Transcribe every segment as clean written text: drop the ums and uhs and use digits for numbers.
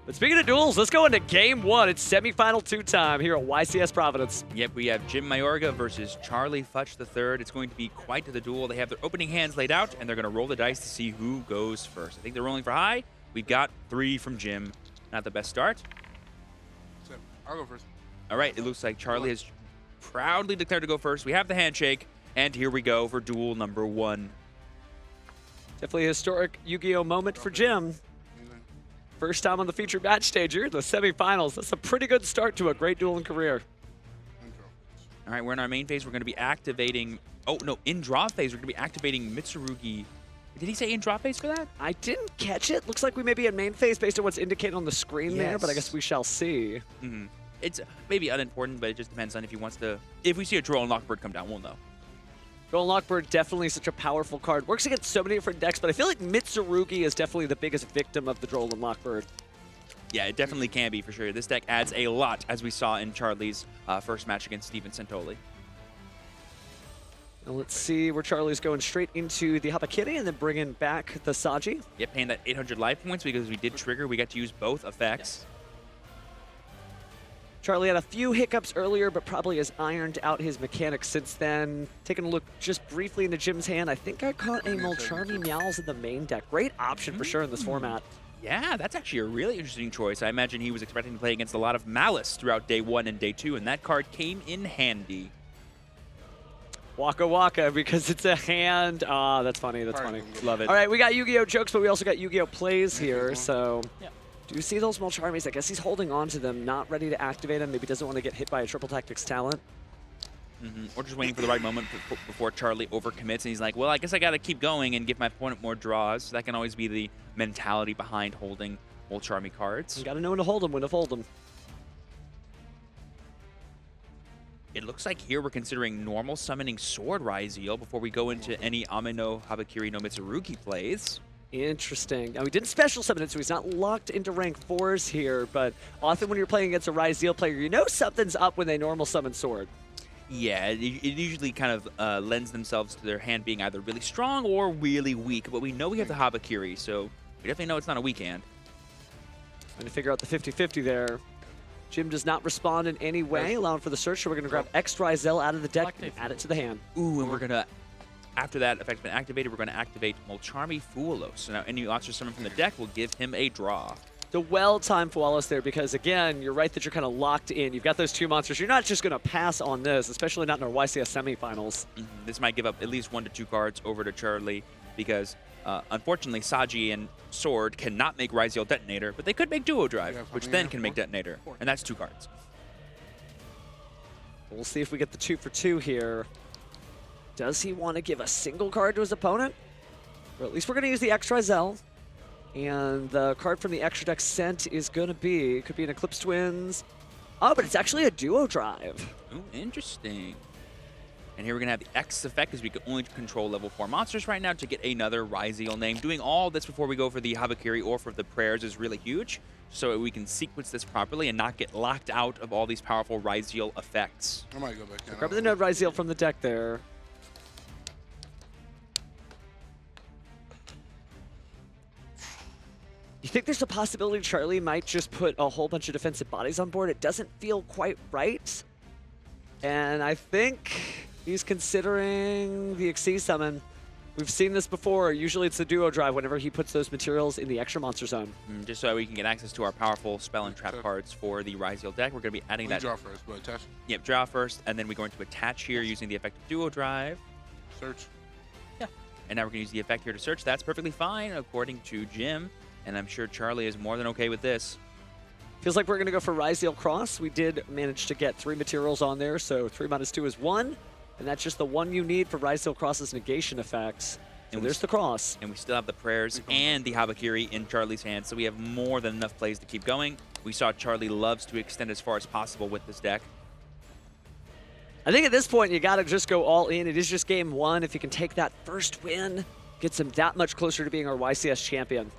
But speaking of duels, let's go into game one. It's semifinal 2 time here at YCS Providence. Yep, we have Jim Mayorga versus Charley F III. It's going to be quite the duel. They have their opening hands laid out, and they're going to roll the dice to see who goes first. I think they're rolling for high. We've got 3 from Jim. Not the best start. I'll go first. All right, it looks like Charley has proudly declared to go first. We have the handshake, and here we go for duel number 1. Definitely a historic Yu-Gi-Oh moment for Jim. First time on the featured match stage here, the semifinals. That's a pretty good start to a great dueling career. All right, we're in our main phase. We're going to be activating... Oh, no, in draw phase, we're going to be activating Mitsurugi. Did he say in draw phase for that? I didn't catch it. Looks like we may be in main phase based on what's indicated on the screen there, but I guess we shall see. Mm-hmm. It's maybe unimportant, but it just depends on if he wants to... If we see a Droll and Lockbird come down, we'll know. Droll and Lockbird, definitely such a powerful card. Works against so many different decks, but I feel like Mitsurugi is definitely the biggest victim of the Droll and Lockbird. Yeah, it definitely can be for sure. This deck adds a lot, as we saw in Charley's first match against Steven Santoli. Now let's see where Charley's going straight into the Habakiri and then bringing back the Saji. Yep, paying that 800 life points because we did trigger. We got to use both effects. Charley had a few hiccups earlier, but probably has ironed out his mechanics since then. Taking a look just briefly into Jim's hand, I think I caught a Molcharmy Meows in the main deck. Great option for sure in this format. Yeah, that's actually a really interesting choice. I imagine he was expecting to play against a lot of Malice throughout day 1 and day 2, and that card came in handy. Waka Waka, because it's a hand. Ah, that's funny, that's funny. Love it. All right, we got Yu-Gi-Oh! Jokes, but we also got Yu-Gi-Oh! Plays here, so... Yeah. Do you see those Molcharmies? I guess he's holding on to them, not ready to activate them. Maybe doesn't want to get hit by a Triple Tactics talent. Or just waiting for the right moment before Charley overcommits, and he's like, well, I guess I got to keep going and give my opponent more draws. That can always be the mentality behind holding Molcharmy cards. You got to know when to hold them, when to fold them. It looks like here we're considering normal summoning Sword Ryzeal before we go into any Ameno Habakiri no Mitsurugi plays. Interesting. Now, he didn't special summon it, so he's not locked into rank 4s here, but often when you're playing against a Ryzeal player, you know something's up when they normal summon Sword. Yeah, it usually kind of lends themselves to their hand being either really strong or really weak, but we know we have the Habakiri, so we definitely know it's not a weak hand. Trying to figure out the 50-50 there. Jim does not respond in any way, allowing for the search, so we're going to grab X Ryzeal out of the deck and add it to the hand. Ooh, and we're going to... After that effect's been activated, we're going to activate Molcharmy Fualos. So now any monster summoned from the deck will give him a draw. The well-timed Fualos there because, again, you're right that you're kind of locked in. You've got those 2 monsters. You're not just going to pass on this, especially not in our YCS semifinals. This might give up at least 1 to 2 cards over to Charley because, unfortunately, Saji and Sword cannot make Ryzeal Detonator, but they could make Duo Drive, which then can make Detonator, and that's 2 cards. We'll see if we get the 2 for 2 here. Does he want to give a single card to his opponent? Or at least we're going to use the X Ryzeal. And the card from the extra deck sent is going to be, could be an Eclipse Twins. Oh, but it's actually a Duo Drive. Ooh, interesting. And here we're going to have the X effect because we can only control level 4 monsters right now to get another Ryzeal name. Doing all this before we go for the Habakiri or for the prayers is really huge. So we can sequence this properly and not get locked out of all these powerful Ryzeal effects. I might go back down. Grab the Node Ryzeal from the deck there. You think there's a possibility Charley might just put a whole bunch of defensive bodies on board? It doesn't feel quite right. And I think he's considering the Xyz summon. We've seen this before. Usually it's the Duo Drive whenever he puts those materials in the extra monster zone. Just so we can get access to our powerful spell and trap cards for the Ryzeal deck. We're going to be adding that. Draw first, but attach. Yep, draw first, and then we're going to attach here using the effect of Duo Drive. Search. Yeah. And now we're going to use the effect here to search. That's perfectly fine, according to Jim. And I'm sure Charley is more than okay with this. Feels like we're going to go for Ryzeal Cross. We did manage to get 3 materials on there, so 3 minus 2 is 1. And that's just the 1 you need for Ryzeal Cross's negation effects. And there's the cross. And we still have the prayers and the Habakiri in Charley's hand, so we have more than enough plays to keep going. We saw Charley loves to extend as far as possible with this deck. I think at this point, you got to just go all in. It is just game 1. If you can take that first win, gets him that much closer to being our YCS champion.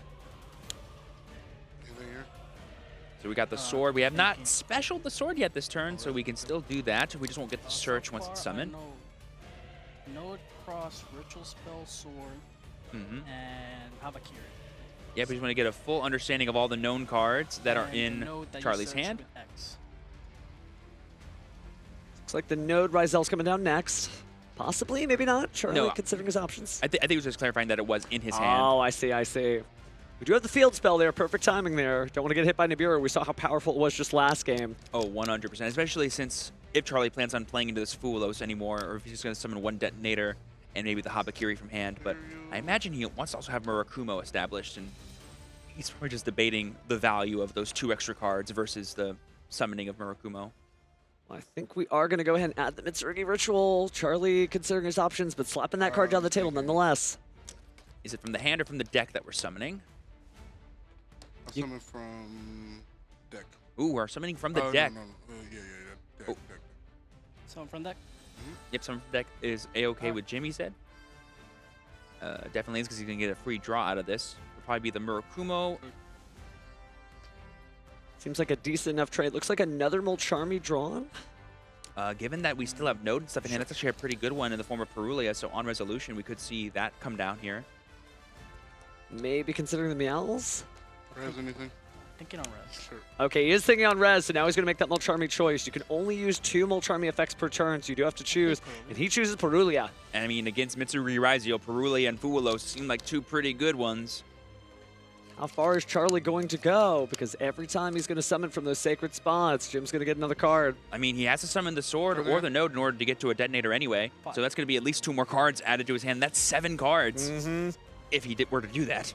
So we got the sword. We have not specialed the sword yet this turn, so we can still do that. We just won't get the search once it's summoned. Node Cross, Ritual Spell, Sword, and Habakiri. Yeah, but you want to get a full understanding of all the known cards that are And the in node that you Charlie's search hand. with X. Looks like the node Ryzel's coming down next. Possibly, maybe not. Charlie No, considering his options. I think it was just clarifying that it was in his hand. Oh, I see, I see. We do have the field spell there. Perfect timing there. Don't want to get hit by Nibiru. We saw how powerful it was just last game. Oh, 100%. Especially since if Charlie plans on playing into this Fulos anymore, or if he's just going to summon one detonator and maybe the Habakiri from hand. But I imagine he wants to also have Murakumo established, and he's probably just debating the value of those 2 extra cards versus the summoning of Murakumo. I think we are going to go ahead and add the Mitsurugi Ritual. Charlie considering his options, but slapping that card down the table nonetheless. Is it from the hand or from the deck that we're summoning? I'm summoning from deck. Ooh, we're summoning from the Oh, deck. No. Yeah. Deck, Oh. deck. Someone from deck? Yep, summon from deck is A-okay with Jimmy said. Definitely is because he's going to get a free draw out of this. It'll probably be the Murakumo. Seems like a decent enough trade. Looks like another Molcharmi drawn. Given that we still have Node and stuff in hand, that's actually a pretty good one in the form of Perulia, so on resolution, we could see that come down here. Maybe considering the Meows. Res anything? Thinking on res. Sure. Okay, he is thinking on res, so now he's going to make that Molcharmi choice. You can only use 2 Molcharmi effects per turn, so you do have to choose. And he chooses Perulia. And I mean, against Mitsurugi Raizio, Perulia and Fuulos seem like 2 pretty good ones. How far is Charlie going to go? Because every time he's going to summon from those sacred spots, Jim's going to get another card. I mean, he has to summon the sword or the node in order to get to a detonator anyway. So that's going to be at least 2 more cards added to his hand. That's 7 cards if he were to do that.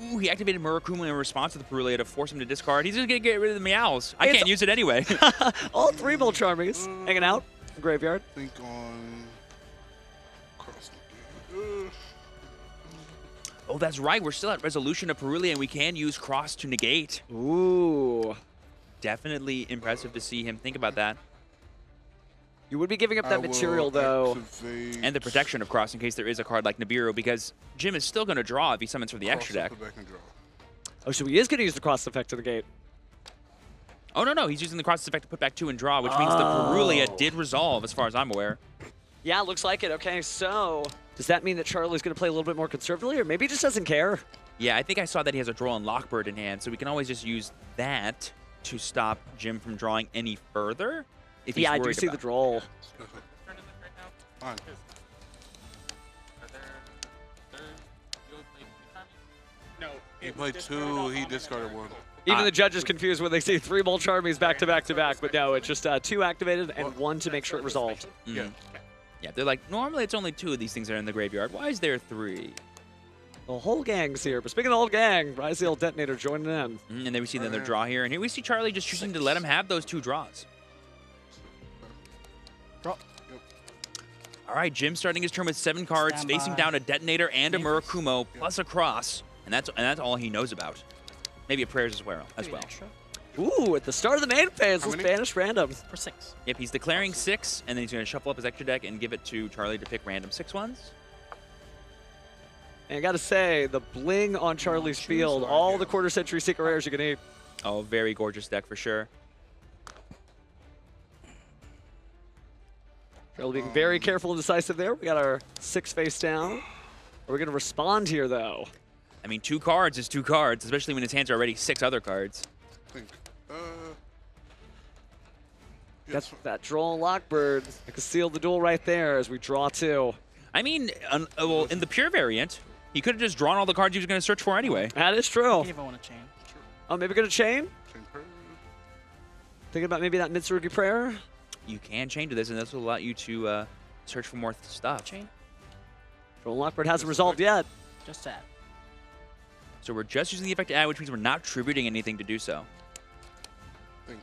Ooh, he activated Murakumo in response to the Perulia to force him to discard. He's just going to get rid of the Meows. I can't use it anyway. All 3 Molcharmis hanging out in the graveyard. Think on cross. Oh, that's right. We're still at resolution of Perulia, and we can use cross to negate. Ooh. Definitely impressive to see him think about that. You would be giving up that material, though. And the protection of cross in case there is a card like Nibiru, because Jim is still going to draw if he summons from the extra deck. Oh, so he is going to use the cross effect to negate. Oh, no, he's using the cross effect to put back 2 and draw, which means the Perulia did resolve, as far as I'm aware. Yeah, looks like it. Okay, so does that mean that Charlie's going to play a little bit more conservatively, or maybe he just doesn't care? Yeah, I think I saw that he has a draw on Lockbird in hand, so we can always just use that to stop Jim from drawing any further. If he's Yeah, I do worried see about the draw. Fine. He played 2, he discarded 1. Even the judge is confused when they see 3 Molcharmis back to back to back, but no, it's just 2 activated and 1 to make sure it resolved. Yeah. Yeah, they're like, normally it's only 2 of these things that are in the graveyard. Why is there 3? The whole gang's here. But speaking of the whole gang, Ryzel Detonator joining in. And then we see another draw here. And here we see Charlie just choosing to let him have those 2 draws. Draw. All right, Jim starting his turn with 7 cards, Stand facing by. down a Detonator and a Murakumo, plus a cross. And that's all he knows about. Maybe a Prayers as well. Maybe an extra. Ooh, at the start of the main phase, How let's many? banish random. For 6. Yep, he's declaring 6, and then he's going to shuffle up his extra deck and give it to Charlie to pick random 6 ones. And I gotta say, the bling on Charlie's choose field, one, all yeah. the quarter century secret rares you can eat. Oh, very gorgeous deck for sure. Charlie being very careful and decisive there. We got our 6 face down. Are we gonna respond here, though? I mean, 2 cards is 2 cards, especially when his hands are already 6 other cards. Think. That's that draw on Lockbird. I could seal the duel right there as we draw 2. I mean, well, in the pure variant, he could have just drawn all the cards he was going to search for anyway. That is true. If I want to chain. Oh, maybe gonna chain? Chain prayer. Thinking about maybe that Mitsurugi prayer? You can chain to this, and this will allow you to search for more stuff. Chain. Draw on Lockbird hasn't resolved yet. Just add. So we're just using the effect to add, which means we're not tributing anything to do so. Think.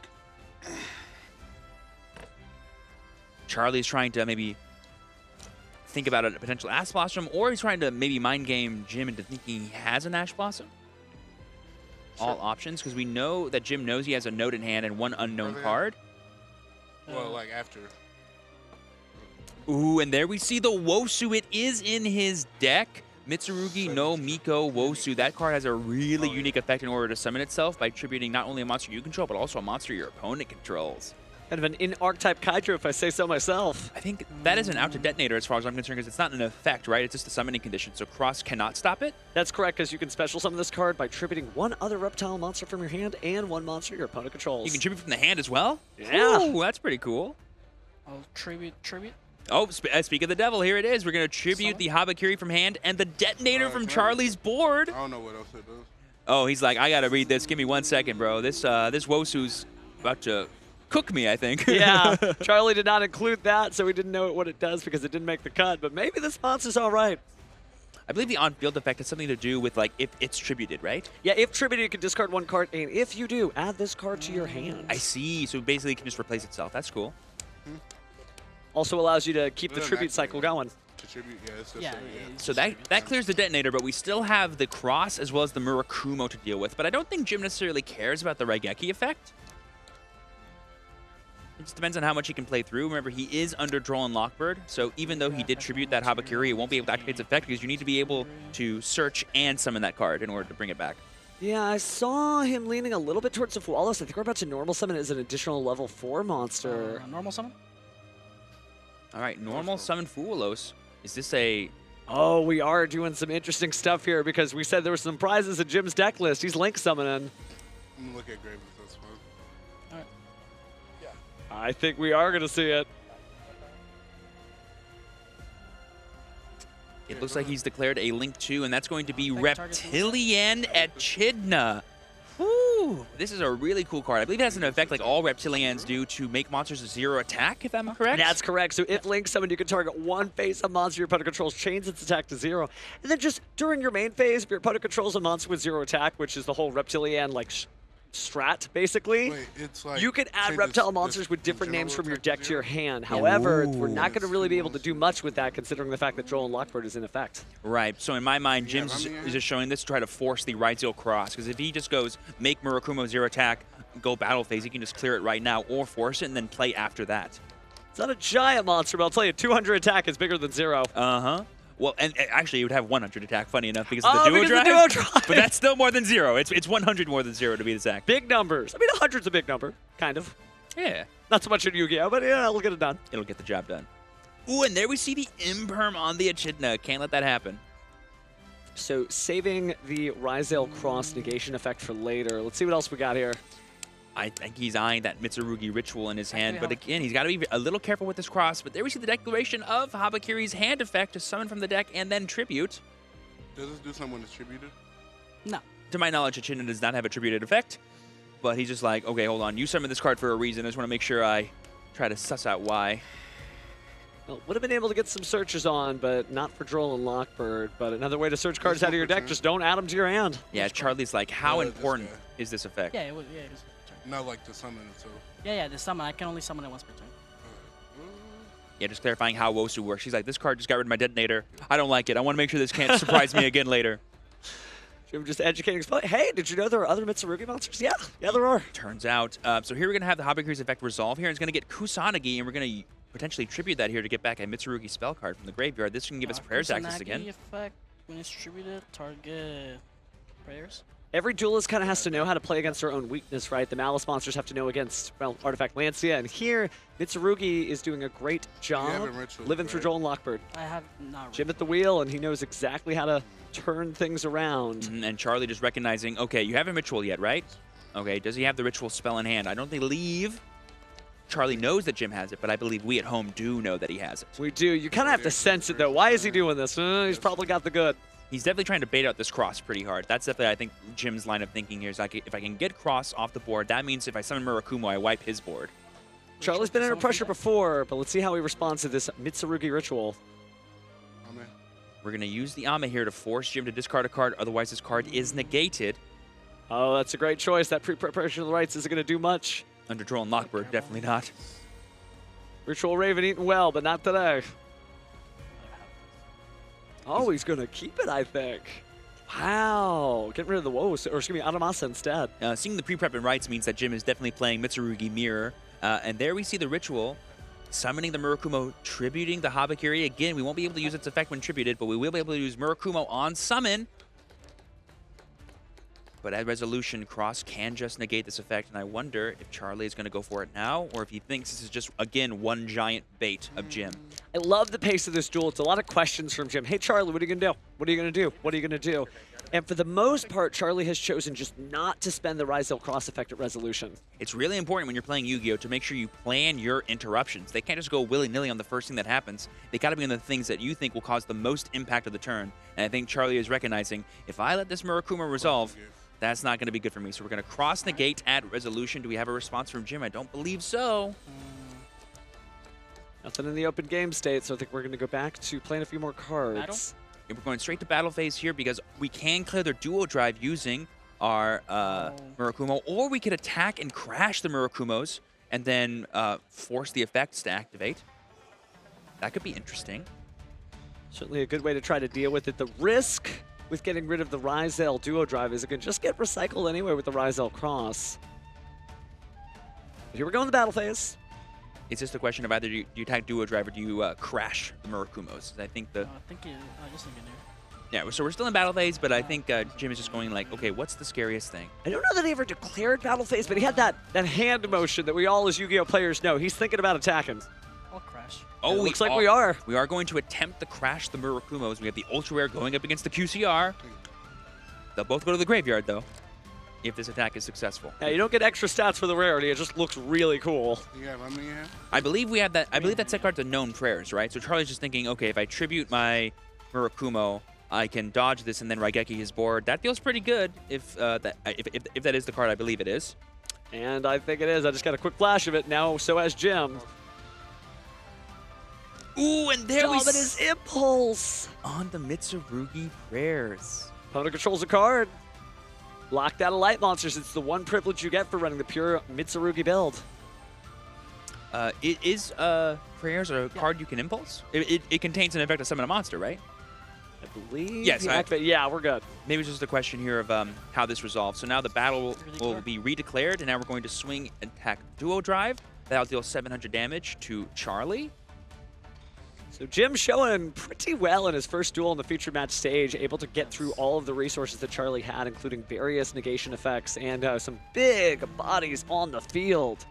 Charlie's trying to maybe think about a potential Ash Blossom, or he's trying to maybe mind game Jim into thinking he has an Ash Blossom. Sure. All options, because we know that Jim knows he has a node in hand and 1 unknown they? card. Well, like after. Ooh, and there we see the Wosu. It is in his deck. Mitsurugi no Miko Wosu. That card has a really unique effect in order to summon itself by tributing not only a monster you control, but also a monster your opponent controls. Kind of an in-archetype Kaiju, if I say so myself. I think that is an out to detonator as far as I'm concerned, because it's not an effect, right? It's just a summoning condition, so Cross cannot stop it. That's correct, because you can special summon this card by tributing one other reptile monster from your hand and one monster your opponent controls. You can tribute from the hand as well? Yeah. Ooh, that's pretty cool. Oh, tribute. Oh, speak of the devil, here it is. We're going to tribute the Habakiri from hand and the detonator from Charlie's board. I don't know what else it does. Oh, he's like, I got to read this. Give me 1 second, bro. This Wosu's about to cook me, I think. Yeah, Charlie did not include that, so we didn't know what it does because it didn't make the cut, but maybe this monster's all right. I believe the on-field effect has something to do with, like, if it's tributed, right? Yeah, if tributed, you can discard one card, and if you do, add this card to your hand. I see. So basically, it can just replace itself. That's cool. Also allows you to keep the Doesn't tribute actually cycle going. Contribute, yeah, it's just Yeah. a, So that clears the detonator, but we still have the Cross as well as the Murakumo to deal with. But I don't think Jim necessarily cares about the Raigeki effect. It just depends on how much he can play through. Remember, he is under Droll and Lockbird, so even though he did tribute that Habakiri, it won't be able to activate its effect because you need to be able to search and summon that card in order to bring it back. Yeah, I saw him leaning a little bit towards the Wallace. I think we're about to normal summon it as an additional level 4 monster. Normal summon? All right, normal summon Fualos. Is this a... Oh, we are doing some interesting stuff here because we said there were some prizes in Jim's deck list. He's link summoning. I'm gonna look at Graves, that's fine. I think we are going to see it. It looks like he's declared a Link 2, and that's going to be Like target Reptilian Echidna. Whew, this is a really cool card. I believe it has an effect like all Reptilians do to make monsters a 0 attack, if I'm correct. That's correct. So if Link summoned, you can target one face-up monster your opponent controls, change its attack to 0. And then just during your main phase, if your opponent controls a monster with 0 attack, which is the whole Reptilian like strat, basically, Wait, it's like you can add changes reptile this monsters with different general names from your attack to deck to your 0? hand. However, we're Ooh. not going to really be able to do much with that considering the fact that Droll and Lockbird is in effect. Right, so in my mind, Yeah, Jim's I mean, is just showing this to try to force the Ryzeal Cross, because if he just goes, make Murakumo 0 attack, go battle phase, he can just clear it right now, or force it and then play after that. It's not a giant monster, but I'll tell you, 200 attack is bigger than 0. Uh-huh. Well, and actually, it would have 100 attack, funny enough, because of Oh, the duo because of drive. the duo drive. But that's still more than 0. It's 100 more than 0 to be exact. Big numbers. I mean, 100's a big number, kind of. Yeah, Not so much in Yu-Gi-Oh, but yeah, we'll get it done. it'll get the job done. Ooh, and there we see the Imperm on the Echidna. Can't let that happen. So saving the Ryzeal Cross negation effect for later. Let's see what else we got here. I think he's eyeing that Mitsurugi ritual in his hand, Actually, but again, he's got to be a little careful with this cross. But there we see the declaration of Habakiri's hand effect to summon from the deck and then tribute. Does this do something when it's tributed? No. To my knowledge, Echidna does not have a tributed effect, but he's just like, okay, hold on, you summoned this card for a reason. I just want to make sure I try to suss out why. Well, would have been able to get some searches on, but not for Droll and Lockbird. But another way to search cards out of your deck, just don't add them to your hand. Yeah, Charlie's like, how this important guy. is this effect? Yeah, it was. Yeah, it was. Not like the summon itself. Yeah. The summon. I can only summon it once per turn. Yeah, just clarifying how Wosu works. She's like, this card just got rid of my detonator. I don't like it. I want to make sure this can't surprise me again later. Jim just educating. Hey, did you know there are other Mitsurugi monsters? Yeah, there are. Turns out. So here we're going to have the Habakiri's effect resolve here. It's going to get Kusanagi, and we're going to potentially tribute that here to get back a Mitsurugi spell card from the graveyard. This can give us prayers access Kusanagi again. Effect when it's distributed, target prayers. Every duelist kind of has to know how to play against their own weakness, right? The Malice monsters have to know against, well, Artifact Lancia. And here, Mitsurugi is doing a great job have a ritual, living through right? Droll and Lockbird. I have not. Jim at the wheel, and he knows exactly how to turn things around. And Charlie just recognizing, okay, you haven't ritual yet, right? Okay, does he have the ritual spell in hand? I don't believe Charlie knows that Jim has it, but I believe we at home do know that he has it. We do. You kind of have to sense it, though. Why is he doing this? He's probably got the good. He's definitely trying to bait out this cross pretty hard. That's definitely, I think, Jim's line of thinking here is like, if I can get cross off the board, that means if I summon Murakumo, I wipe his board. Charlie's been under pressure before, but let's see how he responds to this Mitsurugi ritual. I'm in. We're going to use the Ama here to force Jim to discard a card, otherwise this card is negated. Oh, that's a great choice. That pre-preparation of the rites isn't going to do much. Under Droll and Lockbird, definitely not. Ritual Raven eating well, but not today. Oh, he's going to keep it, I think. Wow. Getting rid of the woes, or excuse me, Adamasa instead. Seeing the pre-prep and rights means that Jim is definitely playing Mitsurugi Mirror. And there we see the ritual, summoning the Murakumo, tributing the Habakiri. Again, we won't be able to use its effect when tributed, but we will be able to use Murakumo on summon. But at resolution, Cross can just negate this effect, and I wonder if Charley is going to go for it now, or if he thinks this is just, again, one giant bait of Jim. I love the pace of this duel. It's a lot of questions from Jim. Hey, Charley, what are you going to do? What are you going to do? What are you going to do? And for the most part, Charley has chosen just not to spend the Rizal Cross effect at resolution. It's really important when you're playing Yu-Gi-Oh! To make sure you plan your interruptions. They can't just go willy-nilly on the first thing that happens. They got to be on the things that you think will cause the most impact of the turn. And I think Charley is recognizing, if I let this Murakuma resolve, that's not going to be good for me. So we're going to cross negate at resolution. Do we have a response from Jim? I don't believe so. Nothing in the open game state, so I think we're going to go back to playing a few more cards. Battle? And we're going straight to battle phase here because we can clear their duo drive using our Murakumo, or we could attack and crash the Murakumos and then force the effects to activate. That could be interesting. Certainly a good way to try to deal with it. The risk with getting rid of the Rizal duo drive is it can just get recycled anyway with the Rizal Cross. But here we go in the battle phase. It's just a question of either do you attack duo drive or do you crash the Murakumos. I think the... I think it, just thinking Yeah, so we're still in battle phase, but I think Jim is just going like, okay, what's the scariest thing? I don't know that he ever declared battle phase, but he had that hand motion that we all as Yu-Gi-Oh players know. He's thinking about attacking. I'll crash. Oh, it looks like we are. We are going to attempt to crash the Murakumos. We have the Ultra Rare going up against the QCR. They'll both go to the graveyard, though, if this attack is successful. Yeah, you don't get extra stats for the rarity. It just looks really cool. Yeah, I mean, yeah. I believe we have that. I believe that set card's a known prayers, right? So Charlie's just thinking, okay, if I tribute my I can dodge this and then Raigeki his board. That feels pretty good if that is the card I believe it is. And I think it is. I just got a quick flash of it now, so has Jim. Ooh, and there we Dominus Impulse! on the Mitsurugi prayers. Opponent controls a card. Locked out of light monsters. It's the one privilege you get for running the pure Mitsurugi build. It is prayers a card you can impulse? It contains an effect to summon a monster, right? I believe. Yes, yeah, we're good. Maybe it's just a question here of how this resolves. So now the battle will be redeclared, and now we're going to swing and attack duo drive. That'll deal 700 damage to Charley. So Jim showing pretty well in his first duel on the feature match stage, able to get through all of the resources that Charley had, including various negation effects and some big bodies on the field.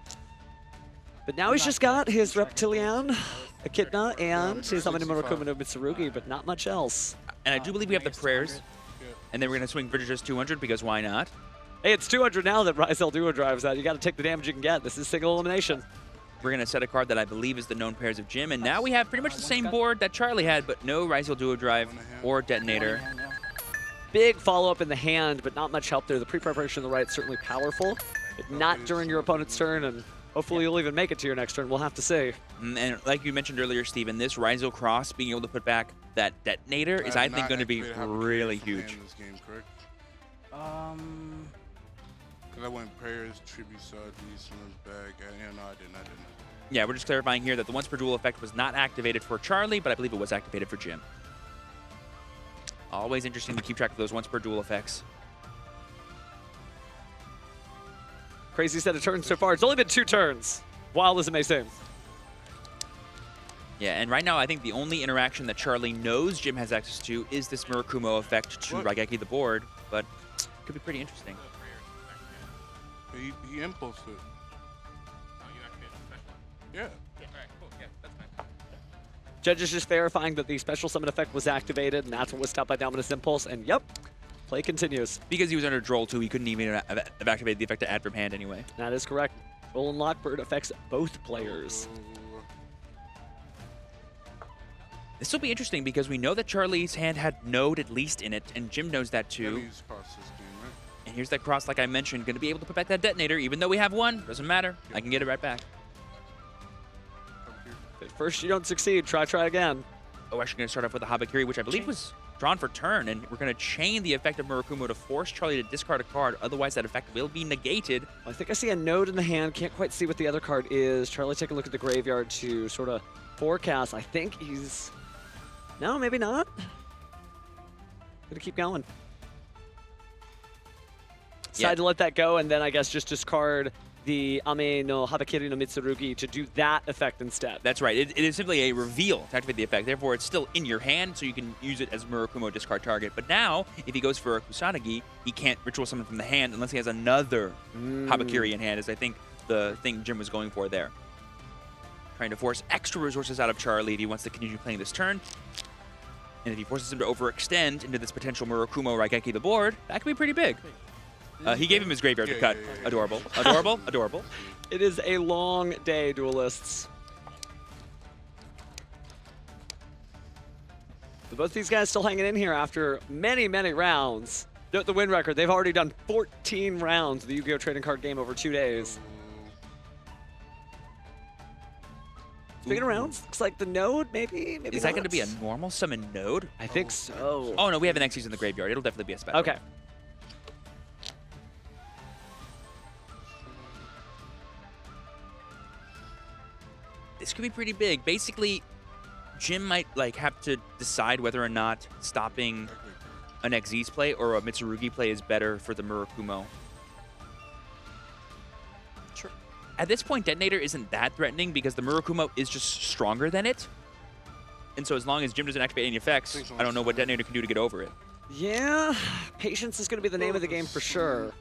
But now he's just got his Reptilian, Echidna, and his Murakuma no Mitsurugi, but not much else. And I do believe we have the prayers. And then we're going to swing Bridges 200 because why not? Hey, it's 200 now that Rizal Duo drives out. You got to take the damage you can get. This is single elimination. We're going to set a card that I believe is the known pairs of Jim. And now we have pretty much the same board that Charley had, but no Rizal Duo Drive or Detonator. Big follow-up in the hand, but not much help there. The pre-preparation on the right is certainly powerful, but not during your opponent's turn, and hopefully you'll even make it to your next turn. We'll have to see. And like you mentioned earlier, Steven, this Rizal Cross, being able to put back that Detonator is, I think, going to be really huge. In this game, correct? Because I went prayers, tribute, these back. Yeah, no, I didn't. Yeah, we're just clarifying here that the once per duel effect was not activated for Charley, but I believe it was activated for Jim. Always interesting to keep track of those once per duel effects. Crazy set of turns so far. It's only been 2 turns, wild as it may seem. Yeah, and right now I think the only interaction that Charley knows Jim has access to is this Murakumo effect to Raigeki the board, but it could be pretty interesting. He impulsed it. Yeah. Judges just verifying that the special summon effect was activated, and that's what was stopped by Dominus Impulse, and yep, play continues. Because he was under Droll too, he couldn't even have activated the effect to add from hand anyway. That is correct. Roll and Lockbird affects both players. This will be interesting because we know that Charley's hand had Node at least in it, and Jim knows that too. And here's that cross, like I mentioned, going to be able to put back that Detonator, even though we have one. Doesn't matter. I can get it right back. At first you don't succeed, try again. Oh, actually going to start off with the Habakiri, which I believe was drawn for turn, and we're going to chain the effect of Murakumo to force Charley to discard a card, otherwise that effect will be negated. I think I see a Node in the hand, can't quite see what the other card is. Charley take a look at the graveyard to sort of forecast. I think he's... No, maybe not. Gonna keep going. Decide to let that go, and then I guess just discard the Ame no Habakiri no Mitsurugi to do that effect instead. That's right. It is simply a reveal to activate the effect. Therefore, it's still in your hand, so you can use it as Murakumo discard target. But now, if he goes for a Kusanagi, he can't ritual summon from the hand unless he has another Habakiri in hand, is I think the thing Jim was going for there. Trying to force extra resources out of Charley if he wants to continue playing this turn. And if he forces him to overextend into this potential Murakumo Raigeki the board, that could be pretty big. He gave him his graveyard to cut. Adorable. Adorable. Adorable. It is a long day, duelists. But both these guys still hanging in here after many, many rounds. Note the win record. They've already done 14 rounds of the Yu-Gi-Oh! Trading Card game over 2 days. Speaking of rounds, looks like the node, maybe Is that going to not. be a normal summon node? I think so. Oh, no, we have an Xyz in the graveyard. It'll definitely be a special. Okay. This could be pretty big. Basically, Jim might have to decide whether or not stopping an Xyz play or a Mitsurugi play is better for the Murakumo. Sure. At this point, Detonator isn't that threatening because the Murakumo is just stronger than it. And so as long as Jim doesn't activate any effects, I don't know what Detonator can do to get over it. Yeah, patience is going to be the name of the game for sure.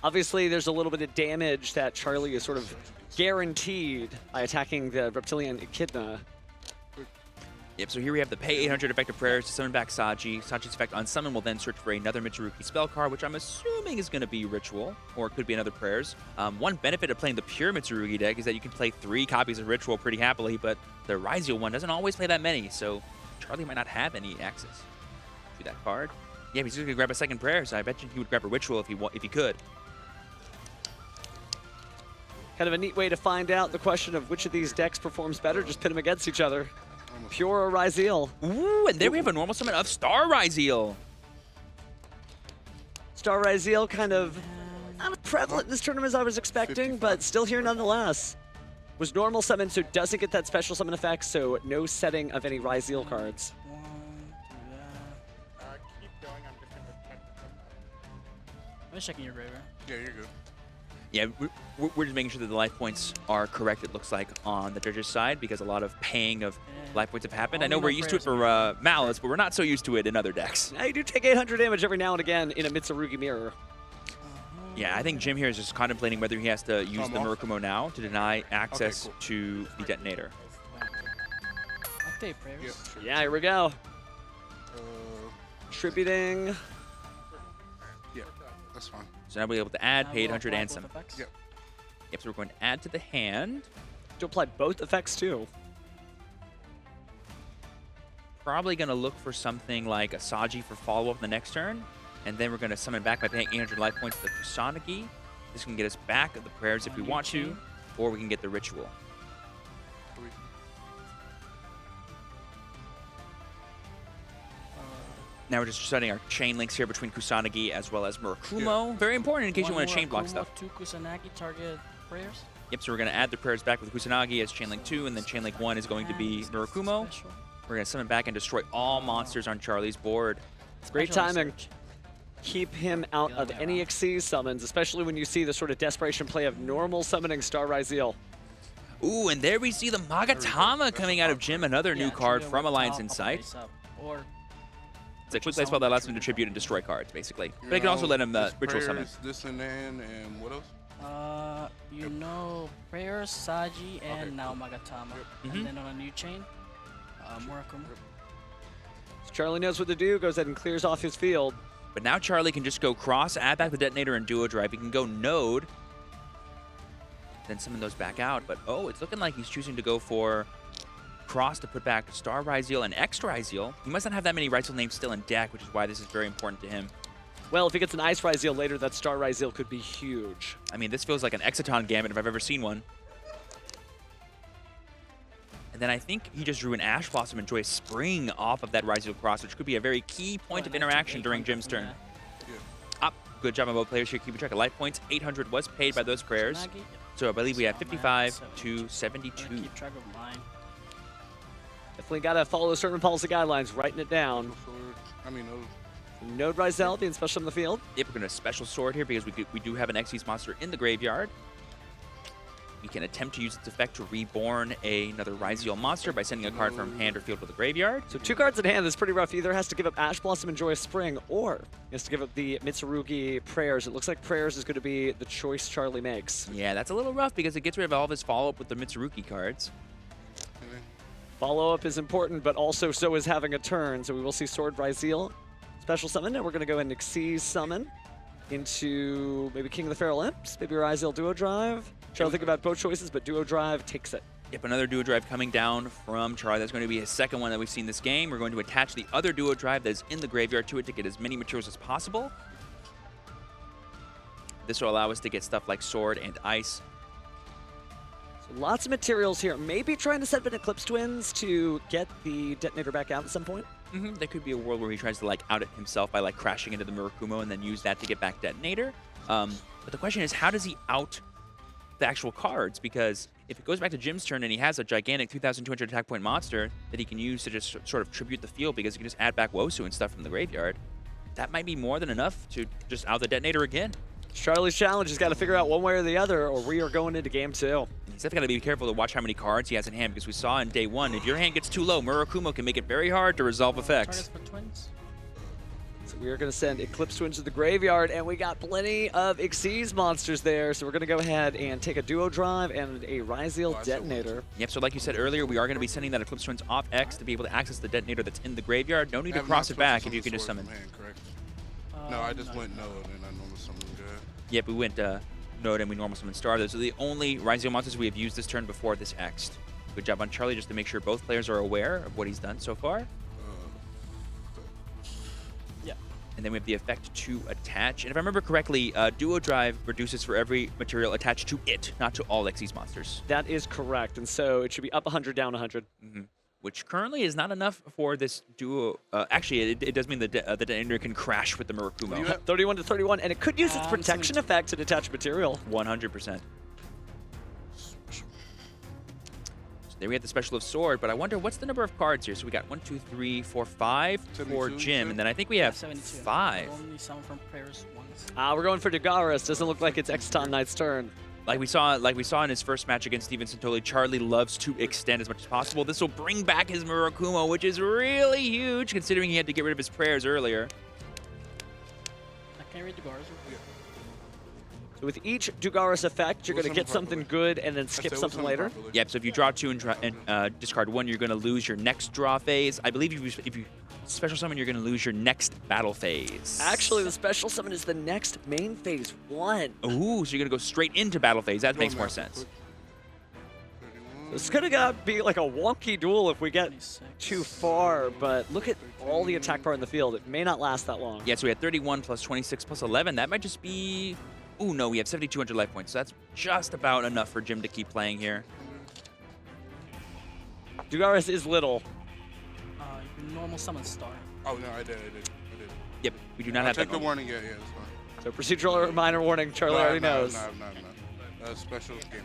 Obviously, there's a little bit of damage that Charley is sort of guaranteed by attacking the Reptilian Echidna. Yep, so here we have the pay 800 effective prayers to summon back Saji. Saji's effect on summon will then search for another Mitsurugi spell card, which I'm assuming is going to be Ritual, or it could be another prayers. One benefit of playing the pure Mitsurugi deck is that you can play 3 copies of Ritual pretty happily, but the Ryziel one doesn't always play that many, so Charley might not have any access to that card. Yeah, he's just going to grab a second prayer, so I bet you he would grab a Ritual if he could. Kind of a neat way to find out the question of which of these decks performs better, just pit them against each other. Pure or Ryziel. Ooh, and there we have a normal summon of Star Ryziel. Star Ryziel kind of not as prevalent in this tournament as I was expecting, but still here nonetheless. Was normal summon, so doesn't get that special summon effect, so no setting of any Ryziel cards. Keep going. I'm just gonna check. I'm checking your graveyard. Yeah, you're good. Yeah, we're just making sure that the life points are correct, it looks like, on the judges' side, because a lot of paying of life points have happened. I know we're used to it for Malice, but we're not so used to it in other decks. Now you do take 800 damage every now and again in a Mitsurugi mirror. Yeah, I think Jim here is just contemplating whether he has to use the Murakumo now to deny access to the Detonator. Activate prayers. Yeah, sure. Yeah, here we go. Uh, Tributing. yeah, that's fine. So now we'll be able to add Now pay we'll 800 apply and both some. effects. Yep. Yep, so we're going to add to the hand. To apply both effects too. Probably going to look for something like a Saji for follow-up the next turn. And then we're going to summon back by paying 800 life points to the Kusanagi. This can get us back at the prayers if we want to, or we can get the Ritual. Now we're just studying our chain links here between Kusanagi as well as Murakumo. Very important in case you want to chain block stuff. 2 Kusanagi target prayers. Yep, so we're going to add the prayers back with Kusanagi as chain link 2, and then chain link 1 is going to be Murakumo. Special. We're going to summon back and destroy all monsters on Charley's board. Great Special timing. research. Keep him out of any Xyz summons, especially when you see the sort of desperation play of normal summoning Star Ryziel. Ooh, and there we see the Magatama coming out of Jim, another new Yeah, card trigger from with Alliance top, Insight. face up, Or It's a quick play spell that allows him to tribute and destroy cards, basically. But it can also let him ritual summon. This and then, and what else? you know, prayers, Saji, and now Magatama. Mhm. And then on a new chain, Murakumo. So Charley knows what to do, goes ahead and clears off his field. But now Charley can just go cross, add back the Detonator and Duo Drive. He can go Node, then summon those back out. But oh, it's looking like he's choosing to go for cross to put back Star Ryziel and X Ryziel. He must not have that many Ryziel names still in deck, which is why this is very important to him. Well, if he gets an Ice Ryziel later, that Star Ryziel could be huge. I mean, this feels like an Exciton Gambit if I've ever seen one. And then I think he just drew an Ash Blossom and Joy Spring off of that Ryziel cross, which could be a very key point of interaction during Jim's turn. Up. Good job on both players here keeping track of life points. 800 was paid by those prayers. Kusanagi, yep. So I believe we have So, 55 man, to I'm 72. gonna keep track of mine. Definitely got to follow certain policy guidelines, writing it down. Node Ryziel being special in the field. Yep, we're going to special sword here because we do have an Xyz monster in the graveyard. we can attempt to use its effect to reborn another Ryziel monster by sending a card from hand or field to the graveyard. So 2 cards in hand is pretty rough. Either has to give up Ash Blossom and Joyous Spring, or he has to give up the Mitsurugi Prayers. It looks like Prayers is going to be the choice Charlie makes. Yeah, that's a little rough because it gets rid of all of his follow-up with the Mitsurugi cards. Follow-up is important, but also so is having a turn. So we will see Sword Ryziel special summon, and we're going to go and Xyz summon into maybe King of the Feral Imps, maybe Ryziel Duo Drive. Trying to think about both choices, but Duo Drive takes it. Yep, another Duo Drive coming down from Charlie. That's going to be his second one that we've seen this game. We're going to attach the other Duo Drive that is in the graveyard to it to get as many materials as possible. This will allow us to get stuff like Sword and Ice. So lots of materials here. Maybe trying to set up an Eclipse Twins to get the detonator back out at some point. There could be a world where he tries to like out it himself by like crashing into the Murakumo and then use that to get back detonator. But the question is, how does he out the actual cards? Because if it goes back to Jim's turn and he has a gigantic 2,200 attack point monster that he can use to just sort of tribute the field because he can just add back Wosu and stuff from the graveyard, that might be more than enough to just out the detonator again. Charlie's challenge has got to figure out one way or the other, or we are going into game 2. He's definitely got to be careful to watch how many cards he has in hand, because we saw in day 1, if your hand gets too low, Murakumo can make it very hard to resolve effects. For twins. So we are going to send Eclipse Twins to the graveyard, and we got plenty of Xyz monsters there. So we're going to go ahead and take a Duo Drive and a Ryziel Detonator. Yep, so like you said earlier, we are going to be sending that Eclipse Twins off X to be able to access the detonator that's in the graveyard. No need to cross it back if you can just summon. Hand, correct? No, I just went Node and I normal summoned good. Yep, we went Node and we normal summon Star. Those are the only Ryziel monsters we have used this turn before this X'd. Good job on Charlie just to make sure both players are aware of what he's done so far. Yeah. And then we have the effect to attach. And if I remember correctly, Duo Drive reduces for every material attached to it, not to all Xyz monsters. That is correct, and so it should be up 100, down 100. Which currently is not enough for this duo. Actually, it does mean the detonator can crash with the Murakumo. 31 to 31, and it could use its protection effect to detach material. 100%. So there we have the special of Sword, but I wonder what's the number of cards here. So we got 1, 2, 3, 4, 5 for Jim, and then I think we have 72. 5. Only some from prayers once. We're going for Dugaris. Doesn't look like it's Exton Knight's turn. Like we saw in his first match against Steven Santoli, Charlie loves to extend as much as possible. This will bring back his Murakumo, which is really huge considering he had to get rid of his prayers earlier. I can't read the bars. So with each Dugaris effect, you're going to get something good and then skip something later. Yep, so if you draw 2 and discard 1, you're going to lose your next draw phase. I believe if you special summon, you're going to lose your next battle phase. Actually, the special summon is the next main phase 1. Ooh, so you're going to go straight into battle phase. That makes more sense. It's going to be like a wonky duel if we get too far, but look at all the attack power in the field. It may not last that long. Yeah, so we had 31 plus 26 plus 11. That might just be... Ooh, no, we have 7,200 life points, so that's just about enough for Jim to keep playing here. Dugaris is little. Normal summon Star. Oh, no, I did. Yep, we do not have that. Take the warning, yeah, that's fine. So procedural reminder warning, Charlie already knows. No. Special game.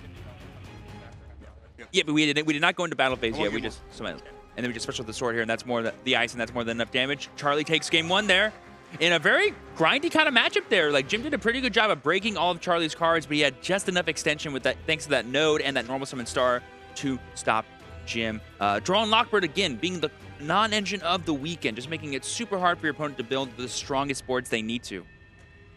Yeah, but we did not go into battle phase yet. We just summoned. And then we just special the sword here, and that's more the ice, and that's more than enough damage. Charlie takes game 1 there. In a very grindy kind of matchup there. Like, Jim did a pretty good job of breaking all of Charlie's cards, but he had just enough extension with that, thanks to that node and that normal summon Star to stop Jim. Draw and Lockbird again, being the non-engine of the weekend, just making it super hard for your opponent to build the strongest boards they need to.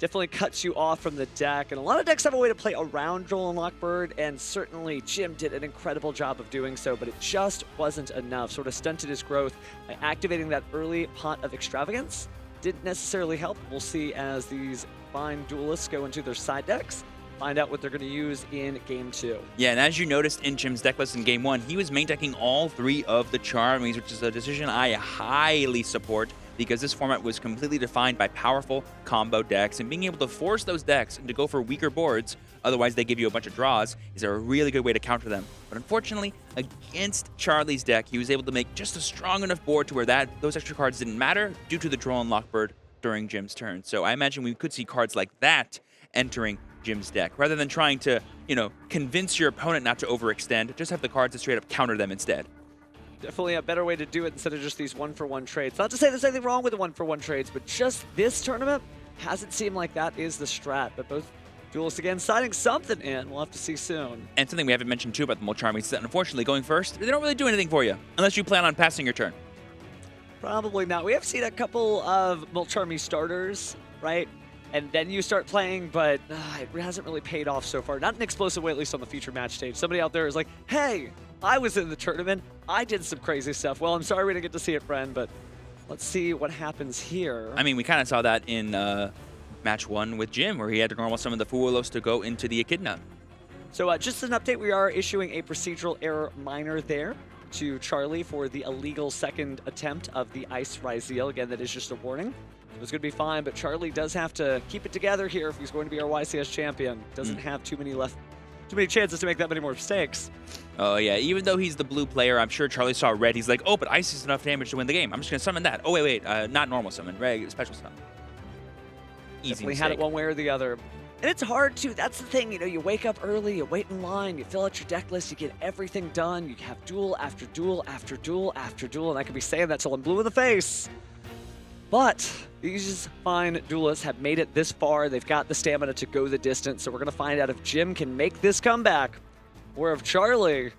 Definitely cuts you off from the deck, and a lot of decks have a way to play around Droll and Lockbird, and certainly Jim did an incredible job of doing so, but it just wasn't enough. Sort of stunted his growth by activating that early pot of Extravagance. Didn't necessarily help. We'll see as these fine duelists go into their side decks, find out what they're going to use in game 2. Yeah, and as you noticed in Jim's deck list in game 1, he was main decking all 3 of the Charmies, which is a decision I highly support because this format was completely defined by powerful combo decks, and being able to force those decks to go for weaker boards, otherwise they give you a bunch of draws, is a really good way to counter them. But unfortunately, against Charlie's deck, he was able to make just a strong enough board to where those extra cards didn't matter due to the Droll and Lockbird during Jim's turn. So I imagine we could see cards like that entering Jim's deck, rather than trying to, convince your opponent not to overextend, just have the cards that straight up counter them instead. Definitely a better way to do it instead of just these 1-for-1 trades. Not to say there's anything wrong with the 1-for-1 trades, but just this tournament hasn't seemed like that is the strat. But both Duelist again, signing something in. We'll have to see soon. And something we haven't mentioned too about the Molcharmi is that unfortunately going first, they don't really do anything for you unless you plan on passing your turn. Probably not. We have seen a couple of Molcharmi starters, right? And then you start playing, but it hasn't really paid off so far. Not in an explosive way, at least on the feature match stage. Somebody out there is like, hey, I was in the tournament. I did some crazy stuff. Well, I'm sorry we didn't get to see it, friend, but let's see what happens here. I mean, we kind of saw that in match 1 with Jim, where he had to normal summon the Fuelos to go into the Echidna. So just an update, we are issuing a procedural error minor there to Charley for the illegal second attempt of the Ice Ryzeal. Again, that is just a warning. It was going to be fine, but Charley does have to keep it together here if he's going to be our YCS champion. Doesn't have too many chances to make that many more mistakes. Oh yeah, even though he's the blue player, I'm sure Charley saw red. He's like, oh, but Ice is enough damage to win the game. I'm just going to summon that. Oh, wait, not normal summon, right? Special summon. Easy Definitely mistake. had it one way or the other. And it's hard to, that's the thing, you wake up early, you wait in line, you fill out your deck list, you get everything done, you have duel after duel after duel after duel, and I could be saying that till I'm blue in the face. But these fine duelists have made it this far. They've got the stamina to go the distance, so we're going to find out if Jim can make this comeback, or if Charley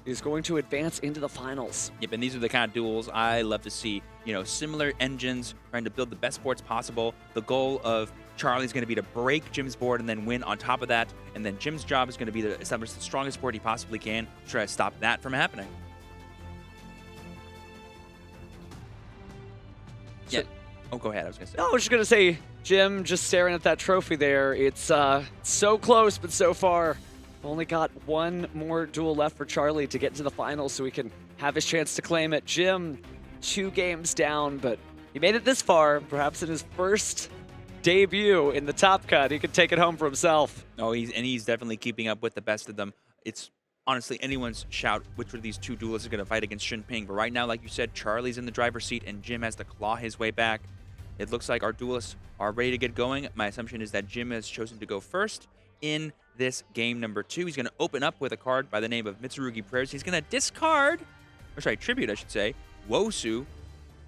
is going to advance into the finals. Yep, and these are the kind of duels I love to see. Similar engines, trying to build the best boards possible. The goal of Charley's going to be to break Jim's board and then win on top of that. And then Jim's job is going to be to establish the strongest board he possibly can to try to stop that from happening. Yeah. Oh, go ahead. I was going to say. No, I was just going to say, Jim just staring at that trophy there. It's so close, but so far. Only got one more duel left for Charley to get into the finals so he can have his chance to claim it. Jim, 2 games down, but he made it this far. Perhaps in his first debut in the top cut, he could take it home for himself. Oh, he's definitely keeping up with the best of them. It's honestly anyone's shout which of these 2 duelists are going to fight against Shinping. But right now, like you said, Charley's in the driver's seat and Jim has to claw his way back. It looks like our duelists are ready to get going. My assumption is that Jim has chosen to go first in this game number 2. He's going to open up with a card by the name of Mitsurugi Prayers. He's going to discard, or sorry, tribute, I should say, Wosu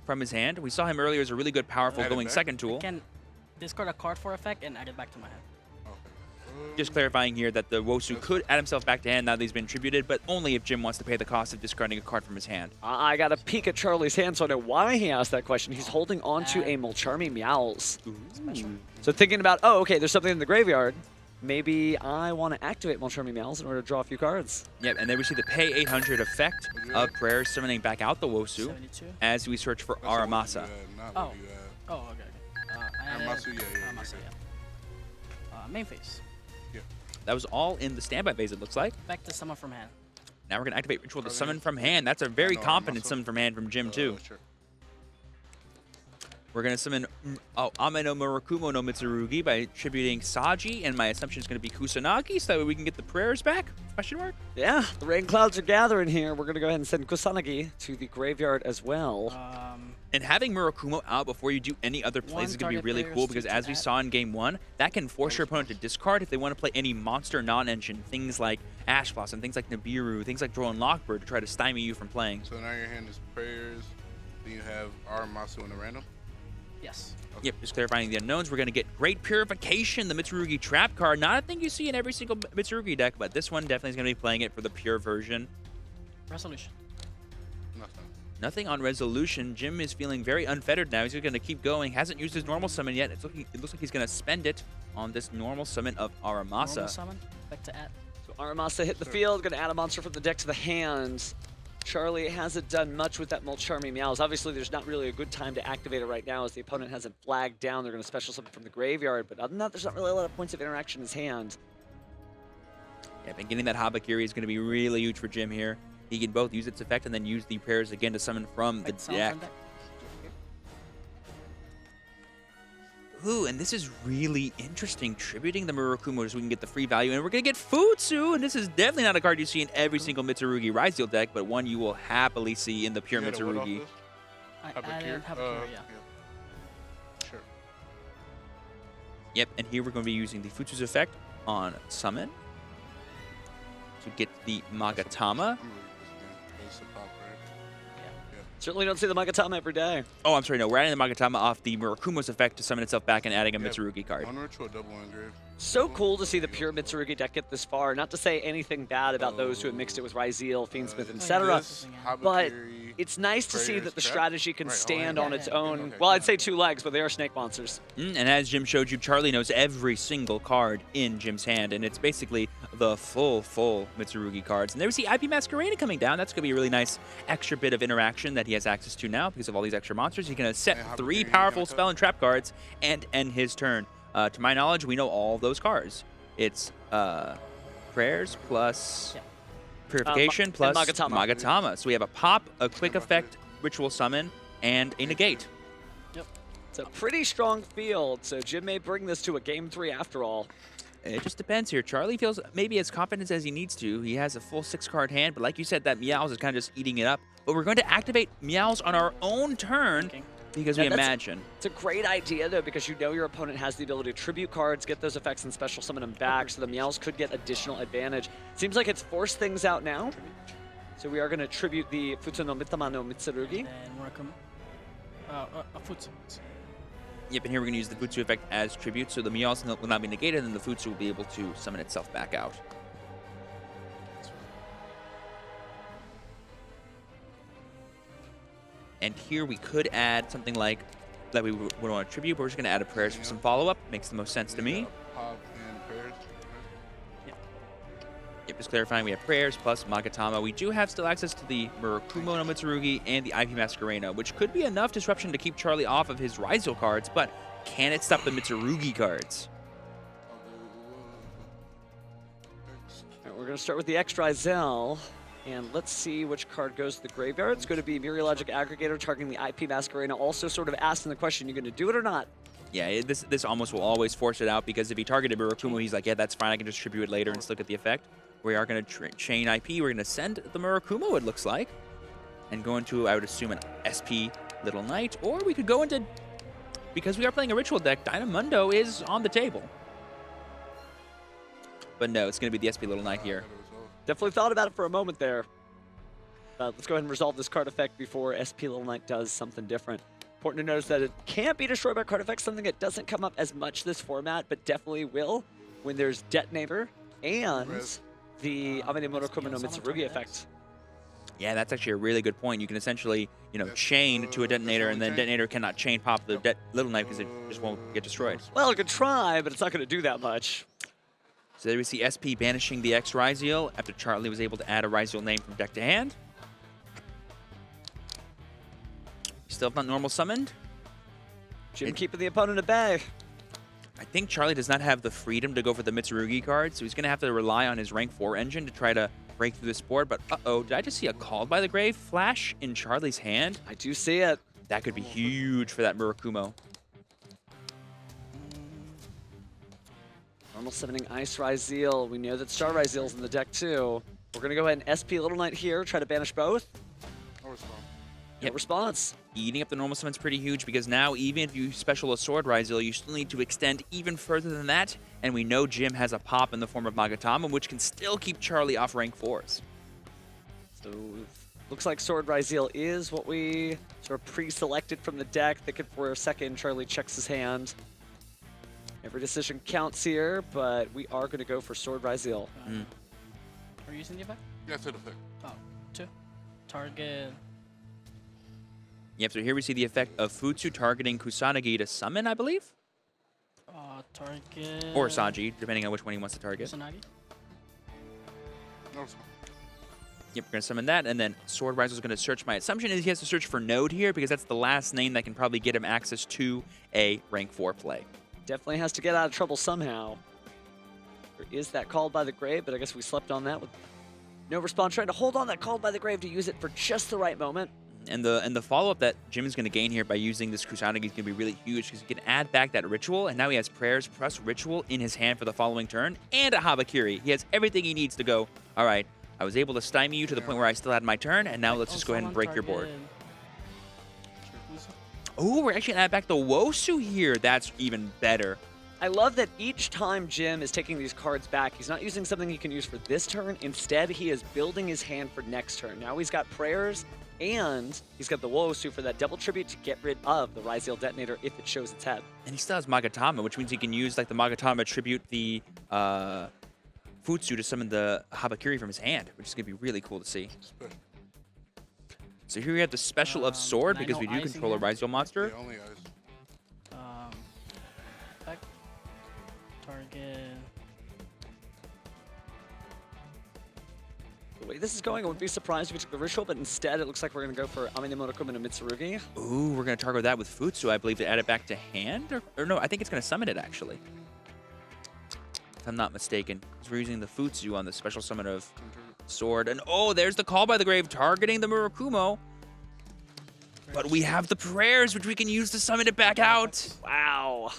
from his hand. We saw him earlier as a really good, powerful going second tool. I can discard a card for effect and add it back to my hand. Just clarifying here that the Wosu could add himself back to hand now that he's been tributed, but only if Jim wants to pay the cost of discarding a card from his hand. I got a peek at Charley's hand, so I know why he asked that question. He's holding on to a Molcharmi Meows. So thinking about, oh, okay, there's something in the graveyard. Maybe I want to activate Molcharmi Meows in order to draw a few cards. Yep, and then we see the pay 800 effect of Prayers summoning back out the Wosu 72. as we search for Aramasa. Oh, okay. Aramasu, yeah. Main phase. That was all in the standby phase, it looks like. Back to summon from hand. Now we're going to activate Ritual to summon from hand. That's a very confident summon from hand from Jim, too. Sure. We're going to summon Ame no Murakumo no Mitsurugi by tributing Saji, and my assumption is going to be Kusanagi, so that way we can get the prayers back? Question mark? Yeah, the rain clouds are gathering here. We're going to go ahead and send Kusanagi to the graveyard as well. And having Murakumo out before you do any other plays is going to be really cool, because as we saw in Game 1, that can force your opponent to discard if they want to play any monster non-engine, things like Ash Blossom, things like Nibiru, things like Drone Lockbird to try to stymie you from playing. So now your hand is Prayers, then you have Aramasu in the random? Yes. Okay. Yep, just clarifying the unknowns. We're going to get Great Purification, the Mitsurugi Trap card. Not a thing you see in every single Mitsurugi deck, but this one definitely is going to be playing it for the pure version. Resolution. Nothing. Nothing on Resolution. Jim is feeling very unfettered now. He's going to keep going. Hasn't used his normal summon yet. It looks like he's going to spend it on this normal summon of Aramasa. Normal summon. Back to add. So Aramasa hit the field, going to add a monster from the deck to the hand. Charley hasn't done much with that Molcharmi Meows. Obviously, there's not really a good time to activate it right now as the opponent hasn't flagged down. They're going to special summon from the graveyard, but other than that, there's not really a lot of points of interaction in his hand. Yep, and getting that Habakiri is going to be really huge for Jim here. He can both use its effect and then use the prayers again to summon from the deck. Ooh, and this is really interesting. Tributing the Murakumo so we can get the free value. And we're going to get Futsu, and this is definitely not a card you see in every single Mitsurugi Ryzeal deck, but one you will happily see in the pure Mitsurugi. I added Habakiri, yeah. Sure. Yep, and here we're going to be using the Futsu's effect on Summon to get the Magatama. Certainly don't see the Magatama every day. Oh, I'm sorry, no. We're adding the Magatama off the Murakumo's effect to summon itself back and adding a Mitsurugi card. One ritual, double engrave. So cool to see the pure Mitsurugi deck get this far. Not to say anything bad about those who have mixed it with Ryzeal, Fiendsmith, etc. This, But Habakiri, it's nice to see Prayers, that the Trap? strategy can Right, stand yeah, on its yeah. own. Okay, Well, I'd good. say 2 legs, but they are snake monsters. And as Jim showed you, Charlie knows every single card in Jim's hand, and it's basically the full Mitsurugi cards. And there we see IP Masquerade coming down. That's going to be a really nice extra bit of interaction that he has access to now because of all these extra monsters. He's going to set And 3 Habakiri, powerful can I spell and trap cards and end his turn. To my knowledge, we know all those cards. It's Prayers plus Yeah. Purification and plus Magatama. Magatama. So we have a pop, a quick effect, ritual summon, and a negate. It's a pretty strong field, so Jim may bring this to a game 3 after all. It just depends here. Charlie feels maybe as confident as he needs to. He has a full 6-card hand, but like you said, that Meows is kind of just eating it up. But we're going to activate Meows on our own turn because Yeah, we that's- imagine. It's a great idea, though, because you know your opponent has the ability to tribute cards, get those effects, and special summon them back, so the Meows could get additional advantage. Seems like it's forced things out now. So we are going to tribute the Futsu no Mitama no Mitsurugi. And Murakuma. A Futsu. Yep, and here we're going to use the Futsu effect as tribute, so the Meows will not be negated, and the Futsu will be able to summon itself back out. And here we could add something like that we would want to tribute, but we're just going to add a prayers for some follow-up. Makes the most sense to me. Pop and Prayers. Yep, just clarifying, we have prayers plus Magatama. We do have still access to the Murakumo no Mitsurugi and the IP Masquerena, which could be enough disruption to keep Charlie off of his Ryzeal cards, but can it stop the Mitsurugi cards? All right, we're going to start with the X Ryzeal, and let's see which card goes to the graveyard. It's going to be Myriologic Aggregator targeting the IP Masquerena, also sort of asking the question, you going to do it or not? Yeah, this almost will always force it out because if he targeted Murakumo, he's like, yeah, that's fine, I can just tribute it later and still get the effect. We are going to chain IP. We're going to send the Murakumo, it looks like, and go into, I would assume, an SP Little Knight, or we could go into, because we are playing a ritual deck, Dynamundo is on the table. But no, it's going to be the SP Little Knight here. Definitely thought about it for a moment there. Let's go ahead and resolve this card effect before SP Little Knight does something different. Important to notice that it can't be destroyed by card effects, something that doesn't come up as much this format, but definitely will when there's Detonator and the Amine Murakumo no Mitsurugi effect. Yeah, that's actually a really good point. You can essentially, chain to a detonator, and then detonator cannot chain pop the Little Knight because it just won't get destroyed. Well, it could try, but it's not going to do that much. So there we see SP banishing the X Ryzeal after Charlie was able to add a Ryzeal name from deck to hand. Still have not normal summoned. Jim keeping the opponent at bay. I think Charlie does not have the freedom to go for the Mitsurugi card, so he's going to have to rely on his rank 4 engine to try to break through this board. But uh-oh, did I just see a Called by the Grave flash in Charlie's hand? I do see it. That could be huge for that Murakumo. Normal summoning Ice Ryzeal. We know that Star Ryzeal's in the deck too. We're going to go ahead and SP Little Knight here, try to banish both. No response. No Yep. response. Eating up the normal summon's pretty huge because now even if you special a Sword Ryzeal, you still need to extend even further than that. And we know Jim has a pop in the form of Magatama, which can still keep Charlie off rank 4s. So looks like Sword Ryzeal is what we sort of pre-selected from the deck. Thinking for a second, Charlie checks his hand. Every decision counts here, but we are going to go for Sword Ryzeal. Are you using the effect? Yeah, to the effect. Oh, 2. Target. Yep, so here we see the effect of Futsu targeting Kusanagi to summon, I believe? Target. Or Saji, depending on which one he wants to target. Kusanagi. No response. Yep, we're going to summon that, and then Sword Ryzeal is going to search. My assumption is he has to search for Node here because that's the last name that can probably get him access to a rank 4 play. Definitely has to get out of trouble somehow. There is that Called by the Grave, but I guess we slept on that with no response. Trying to hold on that Called by the Grave to use it for just the right moment. And the follow-up that Jim is going to gain here by using this Kusanagi is going to be really huge because he can add back that Ritual, and now he has Prayers plus Ritual in his hand for the following turn, and a Habakiri. He has everything he needs to go, all right, I was able to stymie you to the point where I still had my turn, and now let's just go ahead and break your board. Oh, we're actually going to add back the Wosu here. That's even better. I love that each time Jim is taking these cards back, he's not using something he can use for this turn. Instead, he is building his hand for next turn. Now he's got Prayers and he's got the Wosu for that double tribute to get rid of the Ryzeal detonator if it shows its head. And he still has Magatama, which means he can use like the Magatama tribute, the Futsu to summon the Habakiri from his hand, which is going to be really cool to see. So here we have the special of Sword, because we do control a Ryzeal monster. Yeah, only ice. Effect. Target. The way this is going, I wouldn't be surprised if we took the ritual, but instead it looks like we're going to go for Amine Monokuma and Mitsurugi. Ooh, we're going to target that with Futsu, I believe, to add it back to hand? Or no, I think it's going to summon it, actually. If I'm not mistaken. Because we're using the Futsu on the special summon of Sword. And oh, there's the Call by the Grave targeting the Murakumo. But we have the prayers, which we can use to summon it back out. Wow.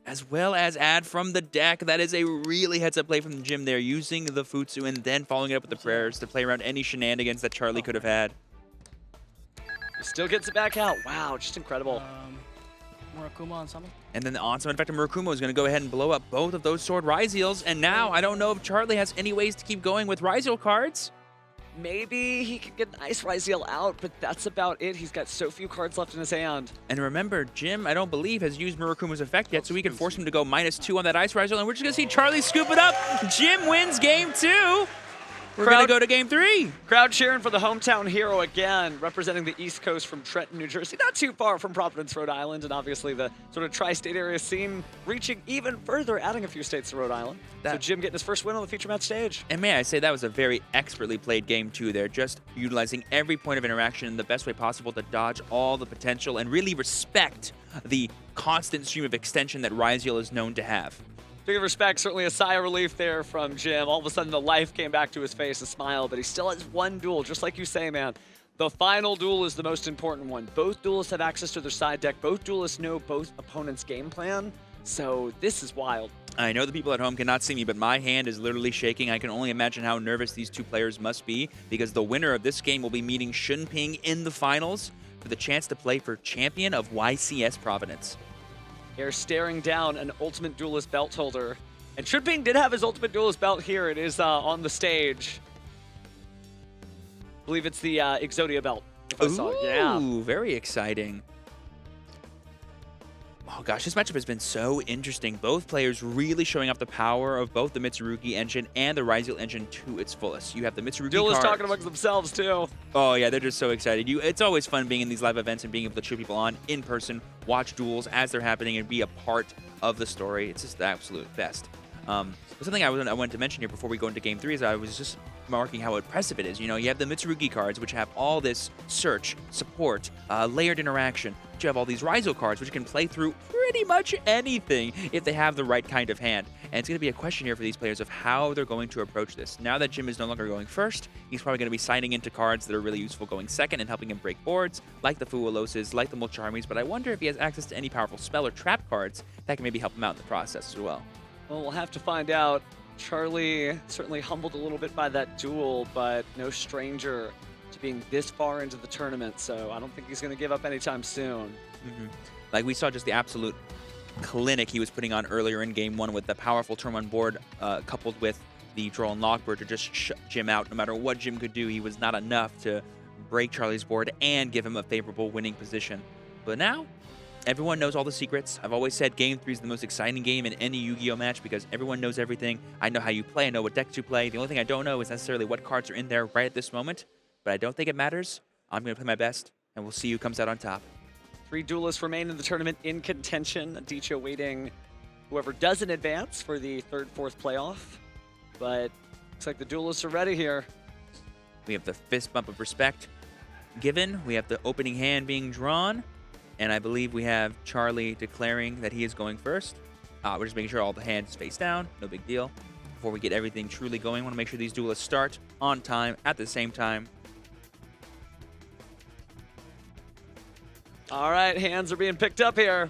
As well as add from the deck. That is a really heads-up play from the gym there, using the Futsu and then following it up with the prayers to play around any shenanigans that Charley could have had. Still gets it back out. Wow, just incredible. Murakuma on summon. And then the on-summon effect of Murakumo is going to go ahead and blow up both of those Sword Ryzeals. And now, I don't know if Charley has any ways to keep going with Ryzeal cards. Maybe he can get an Ice Ryzeal out, but that's about it. He's got so few cards left in his hand. And remember, Jim, I don't believe, has used Murakumo's effect yet, so we can force him to go -2 on that Ice Ryzeal, and we're just going to see Charley scoop it up. Jim wins game 2. We're going to go to game 3. Crowd cheering for the hometown hero again, representing the East Coast from Trenton, New Jersey. Not too far from Providence, Rhode Island, and obviously the sort of tri-state area scene reaching even further, adding a few states to Rhode Island. So Jim getting his first win on the feature match stage. And may I say, that was a very expertly played game 2 there, just utilizing every point of interaction in the best way possible to dodge all the potential and really respect the constant stream of extension that Ryzeal is known to have. Big respect, certainly a sigh of relief there from Jim. All of a sudden, the life came back to his face, a smile, but he still has one duel, just like you say, man. The final duel is the most important one. Both duelists have access to their side deck. Both duelists know both opponents' game plan, so this is wild. I know the people at home cannot see me, but my hand is literally shaking. I can only imagine how nervous these two players must be, because the winner of this game will be meeting Shunping in the finals for the chance to play for champion of YCS Providence. They're staring down an Ultimate Duelist belt holder. And Shunping did have his Ultimate Duelist belt here. It is on the stage. I believe it's the Exodia belt, if I saw it. Yeah. Ooh, very exciting. Oh gosh, this matchup has been so interesting. Both players really showing off the power of both the Mitsurugi engine and the Ryzeal engine to its fullest. You have the Mitsurugi Duelists cards. talking amongst themselves, too. Oh yeah, they're just so excited. It's always fun being in these live events and being able to cheer people on in person, watch duels as they're happening, and be a part of the story. It's just the absolute best. But something I wanted to mention here before we go into Game 3 is I was just marking how impressive it is. You know, you have the Mitsurugi cards, which have all this search, support, layered interaction. But you have all these Ryzeal cards, which can play through pretty much anything if they have the right kind of hand. And it's going to be a question here for these players of how they're going to approach this. Now that Jim is no longer going first, he's probably going to be signing into cards that are really useful going second and helping him break boards, like the Fuwaloses, like the Mulcharmies, but I wonder if he has access to any powerful spell or trap cards that can maybe help him out in the process as well. Well, we'll have to find out. Charley certainly humbled a little bit by that duel, but no stranger to being this far into the tournament, so I don't think he's going to give up anytime soon. Like we saw just the absolute clinic he was putting on earlier in Game 1 with the powerful turn on board coupled with the draw and Lockbird to just shut Jim out. No matter what Jim could do, he was not enough to break Charley's board and give him a favorable winning position. But now, everyone knows all the secrets. I've always said Game 3 is the most exciting game in any Yu-Gi-Oh match because everyone knows everything. I know how you play. I know what decks you play. The only thing I don't know is necessarily what cards are in there right at this moment. But I don't think it matters. I'm going to play my best, and we'll see who comes out on top. 3 duelists remain in the tournament in contention. Adichie waiting whoever doesn't advance for the 3rd, 4th playoff. But looks like the duelists are ready here. We have the fist bump of respect given. We have the opening hand being drawn. And I believe we have Charley declaring that he is going first. We're just making sure all the hands face down. No big deal. Before we get everything truly going, I want to make sure these duelists start on time at the same time. All right, hands are being picked up here.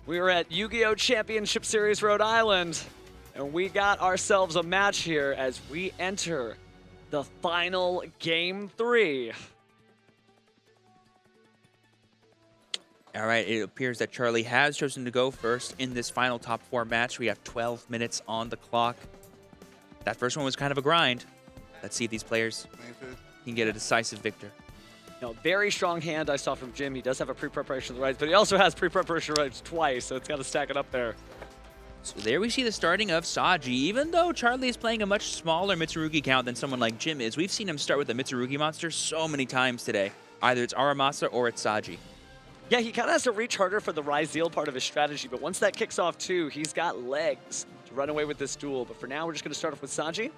We are at Yu-Gi-Oh! Championship Series Rhode Island, and we got ourselves a match here as we enter the final Game 3. All right, it appears that Charley has chosen to go first in this final top 4 match. We have 12 minutes on the clock. That first one was kind of a grind. Let's see if these players can get a decisive victor. Very strong hand I saw from Jim. He does have a pre-preparation of the rights, but he also has pre-preparation rights twice, so it's got to stack it up there. So there we see the starting of Saji. Even though Charley is playing a much smaller Mitsurugi count than someone like Jim is, we've seen him start with a Mitsurugi monster so many times today. Either it's Aramasa or it's Saji. Yeah, he kind of has to reach harder for the Ryzeal part of his strategy, but once that kicks off too, he's got legs to run away with this duel. But for now, we're just going to start off with Saji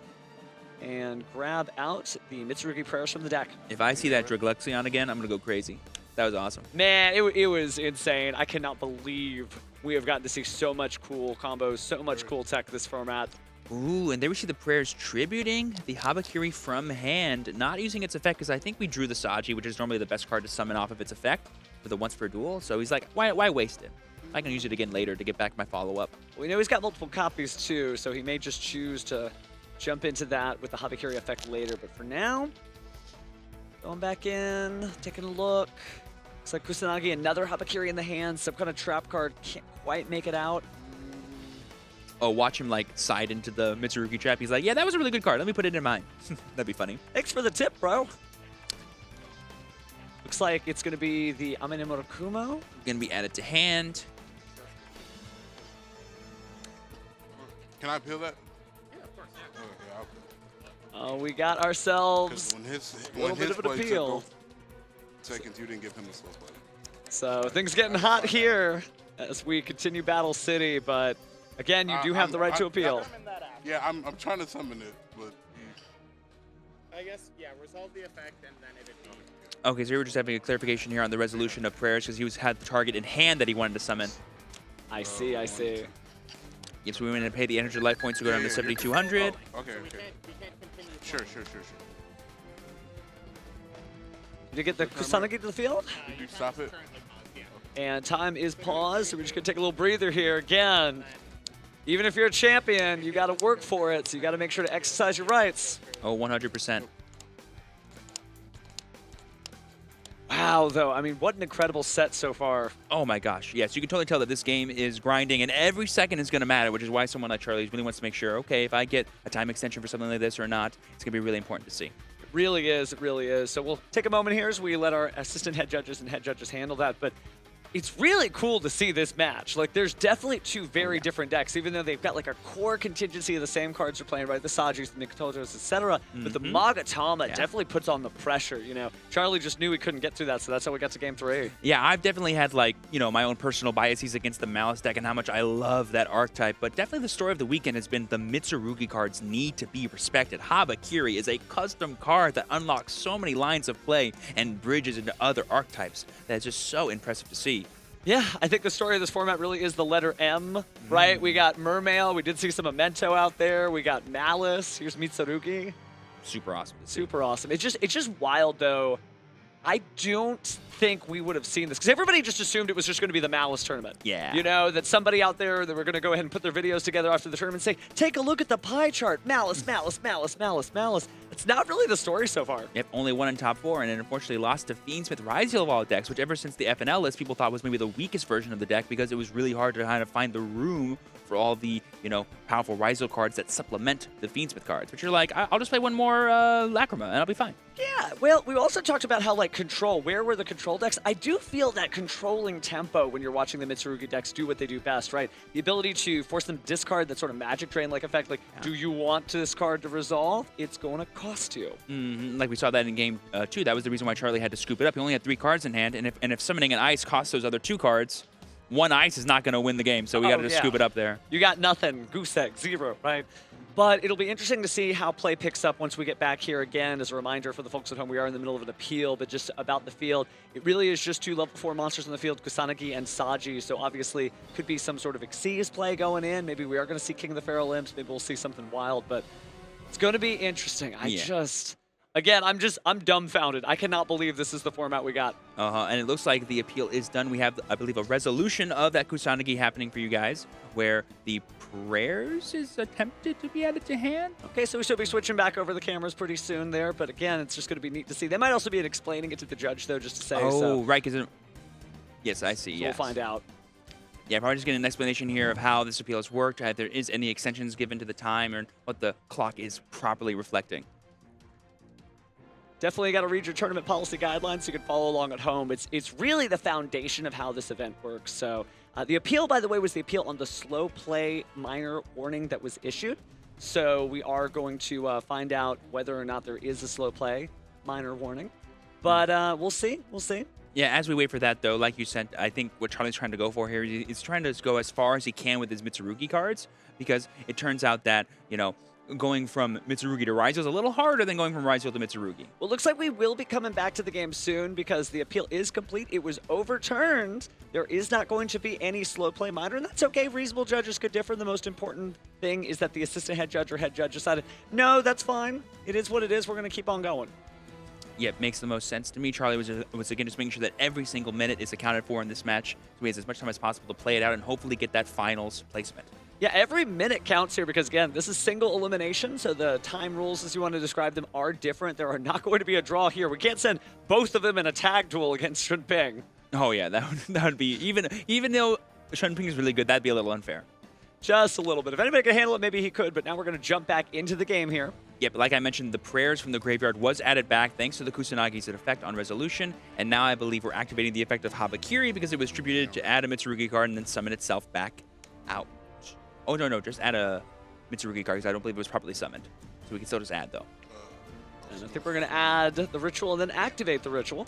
and grab out the Mitsurugi prayers from the deck. If I see that Draglexion again, I'm going to go crazy. That was awesome. Man, it was insane. I cannot believe we have gotten to see so much cool combos, so much cool tech this format. Ooh, and there we see the prayers tributing the Habakiri from hand, not using its effect, because I think we drew the Saji, which is normally the best card to summon off of its effect for the once per duel. So he's like, why waste it? I can use it again later to get back my follow-up. We know he's got multiple copies too, so he may just choose to jump into that with the Habakiri effect later. But for now, going back in, taking a look. Looks like Kusanagi, another Habakiri in the hand. Some kind of trap card, can't quite make it out. Oh, watch him like side into the Mitsurugi trap. He's like, yeah, that was a really good card. Let me put it in mine. That'd be funny. Thanks for the tip, bro. Looks like it's going to be the Amane Murakumo. Gonna be added to hand. Can I appeal that? Yeah, of course. Yeah. Okay, I'll appeal. We got ourselves When his little bit of an play took appeal. over seconds, you didn't give him a slow play. So things getting hot here as we continue Battle City, but again, you do have the right to appeal. Yeah, I'm trying to summon it, but I guess, yeah, resolve the effect and then it'd be... Okay, so we were just having a clarification here on the resolution of prayers because he had the target in hand that he wanted to summon. I see, I see. Yep, so we went and pay the energy life points to go down to 7,200. okay, We okay. can't continue. Sure. Did you get the Kusanagi to the field? Did you stop it? Currently paused, yeah. And time is paused, so we're just gonna take a little breather here again. Even if you're a champion, you gotta work for it, so you gotta make sure to exercise your rights. Oh, 100%. Wow, though, I mean, what an incredible set so far. Oh my gosh, yes, you can totally tell that this game is grinding and every second is going to matter, which is why someone like Charley really wants to make sure, okay, if I get a time extension for something like this or not, it's going to be really important to see. It really is. So we'll take a moment here as we let our assistant head judges and head judges handle that, but it's really cool to see this match. Like, there's definitely two very different decks, even though they've got like a core contingency of the same cards they're playing, right? The Sajis, the Mikotojos, etc. But the Magatama definitely puts on the pressure, you know. Charley just knew he couldn't get through that, so that's how we got to game 3. Yeah, I've definitely had like, my own personal biases against the Malice deck and how much I love that archetype, but definitely the story of the weekend has been the Mitsurugi cards need to be respected. Habakiri is a custom card that unlocks so many lines of play and bridges into other archetypes that is just so impressive to see. Yeah, I think the story of this format really is the letter M, right? We got Mermail, we did see some Memento out there, we got Malice, here's Mitsurugi. Super awesome to see. Super awesome. It's just wild, though. I don't think we would have seen this, because everybody just assumed it was just going to be the Malice tournament. Yeah. You know, that somebody out there that were going to go ahead and put their videos together after the tournament and say, take a look at the pie chart. Malice, Malice, Malice, Malice, Malice. It's not really the story so far. Yep, only one in top 4, and then unfortunately lost to Fiendsmith Ryzeal of all decks, which ever since the FNL list, people thought was maybe the weakest version of the deck because it was really hard to kind of find the room for all the, powerful Ryzeal cards that supplement the Fiendsmith cards. But you're like, I'll just play one more Lacrima, and I'll be fine. Yeah, well, we also talked about how, like, control, where were the control decks? I do feel that controlling tempo when you're watching the Mitsurugi decks do what they do best, right? The ability to force them to discard that sort of Magic Drain-like effect, like, do you want this card to resolve? It's going to cost you. Like we saw that in game 2. That was the reason why Charley had to scoop it up. He only had 3 cards in hand, and if summoning an ice costs those other 2 cards, one ice is not going to win the game, so we got to just scoop it up there. You got nothing. Goose egg, 0, right? But it'll be interesting to see how play picks up once we get back here again. As a reminder for the folks at home, we are in the middle of an appeal, but just about the field, it really is just 2 level 4 monsters in the field, Kusanagi and Saji, so obviously could be some sort of Xyz play going in. Maybe we are going to see King of the Feral Imps. Maybe we'll see something wild, but it's going to be interesting. Again, I'm dumbfounded. I cannot believe this is the format we got. And it looks like the appeal is done. We have, I believe, a resolution of that Kusanagi happening for you guys, where the prayers is attempted to be added to hand. Okay, so we should be switching back over the cameras pretty soon there, but again, it's just going to be neat to see. They might also be explaining it to the judge, though, just to say. Oh, right, because yes, I see. So we'll find out. Yeah, probably just getting an explanation here of how this appeal has worked, if there is any extensions given to the time, or what the clock is properly reflecting. Definitely got to read your tournament policy guidelines so you can follow along at home. It's really the foundation of how this event works. So the appeal, by the way, was the appeal on the slow play minor warning that was issued. So we are going to find out whether or not there is a slow play minor warning. But we'll see. We'll see. Yeah, as we wait for that, though, like you said, I think what Charlie's trying to go for here is he's trying to go as far as he can with his Mitsurugi cards, because it turns out that, you know, going from Mitsurugi to Ryzel is a little harder than going from Ryzel to Mitsurugi. Well, it looks like we will be coming back to the game soon because the appeal is complete. It was overturned. There is not going to be any slow play minor, and that's okay. Reasonable judges could differ. The most important thing is that the assistant head judge or head judge decided, no, that's fine. It is what it is. We're going to keep on going. Yeah, it makes the most sense to me. Charlie was again just making sure that every single minute is accounted for in this match, so he has as much time as possible to play it out and hopefully get that finals placement. Yeah, every minute counts here because, again, this is single elimination, so the time rules, as you want to describe them, are different. There are not going to be a draw here. We can't send both of them in a tag duel against Shunping. Oh, yeah, that would be, even though Shunping is really good, that'd be a little unfair. Just a little bit. If anybody could handle it, maybe he could, but now we're going to jump back into the game here. Yep, like I mentioned, the prayers from the graveyard was added back thanks to the Kusanagi's effect on resolution, and now I believe we're activating the effect of Habakiri because it was tributed to add a Mitsurugi card and then summon itself back out. Oh, no, just add a Mitsurugi card because I don't believe it was properly summoned. So we can still just add, though. And I think we're going to add the ritual and then activate the ritual.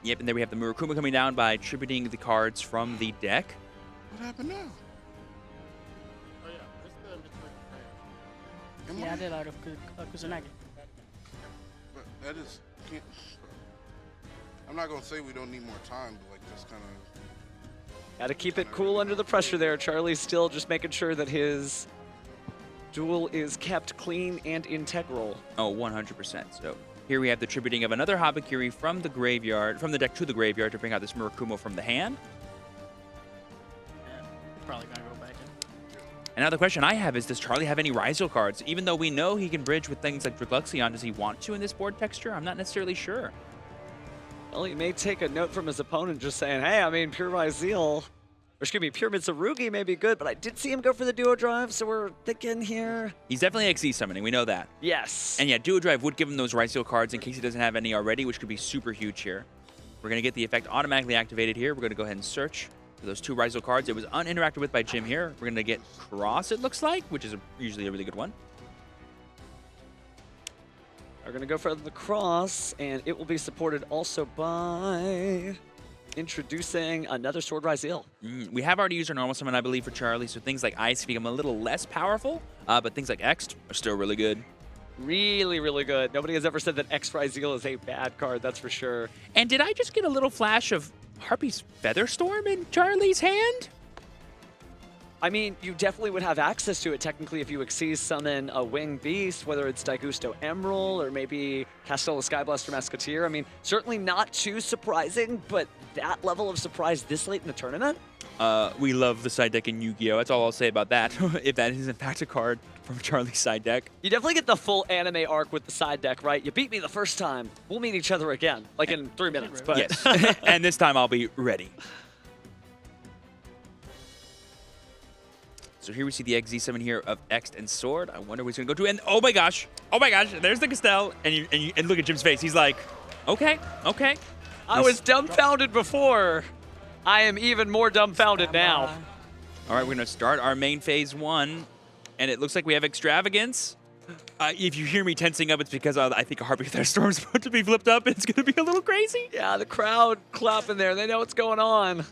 Yep, and there we have the Murakuma coming down by tributing the cards from the deck. What happened now? Oh yeah, this is the Mitsurugi prayer. Am He I- added out of Kusanagi. But that is. Can't, I'm not gonna say we don't need more time, but like that's kind of. Got to keep it cool under the pressure there. Charlie's still just making sure that his duel is kept clean and integral. Oh, 100%. So here we have the tributing of another Habakiri from the graveyard, from the deck to the graveyard to bring out this Murakumo from the hand. Yeah, probably gonna go back in. And now the question I have is, does Charlie have any Ryzel cards? Even though we know he can bridge with things like Dragluxion, does he want to in this board texture? I'm not necessarily sure. Well, he may take a note from his opponent just saying, hey, I mean, Pure Ryzeal, or excuse me, Pure Mitsurugi may be good, but I did see him go for the Duo Drive, so we're thinking here. He's definitely XE summoning, we know that. Yes. And yeah, Duo Drive would give him those Ryzel cards in case he doesn't have any already, which could be super huge here. We're going to get the effect automatically activated here. We're going to go ahead and search for those two Ryzel cards. It was uninteracted with by Jim here. We're going to get Cross, it looks like, which is usually a really good one. We're going to go for the Cross, and it will be supported also by introducing another Sword Ryzeal. We have already used our normal summon, I believe, for Charlie, so things like Ice become a little less powerful, but things like X are still really good. Really, really good. Nobody has ever said that X Ryzeal is a bad card, that's for sure. And did I just get a little flash of Harpy's Featherstorm in Charlie's hand? I mean, you definitely would have access to it technically if you Xyz summon a Winged Beast, whether it's Daigusto Emerald or maybe Castello Skyblaster Musketeer. I mean, certainly not too surprising, but that level of surprise this late in the tournament? We love the side deck in Yu-Gi-Oh! That's all I'll say about that, if that is in fact a card from Charlie's side deck. You definitely get the full anime arc with the side deck, right? You beat me the first time. We'll meet each other again, like in 3 minutes. But Yes, and this time I'll be ready. So here we see the XZ summon here of X and Sword. I wonder what he's gonna go to. And oh my gosh, there's the Castell. And look at Jim's face. He's like, okay. I was dumbfounded before. I am even more dumbfounded now. All right, we're gonna start our main phase 1, and it looks like we have Extravagance. If you hear me tensing up, it's because I think a Harpy Featherstorm is about to be flipped up, and it's gonna be a little crazy. Yeah, the crowd clapping there. They know what's going on.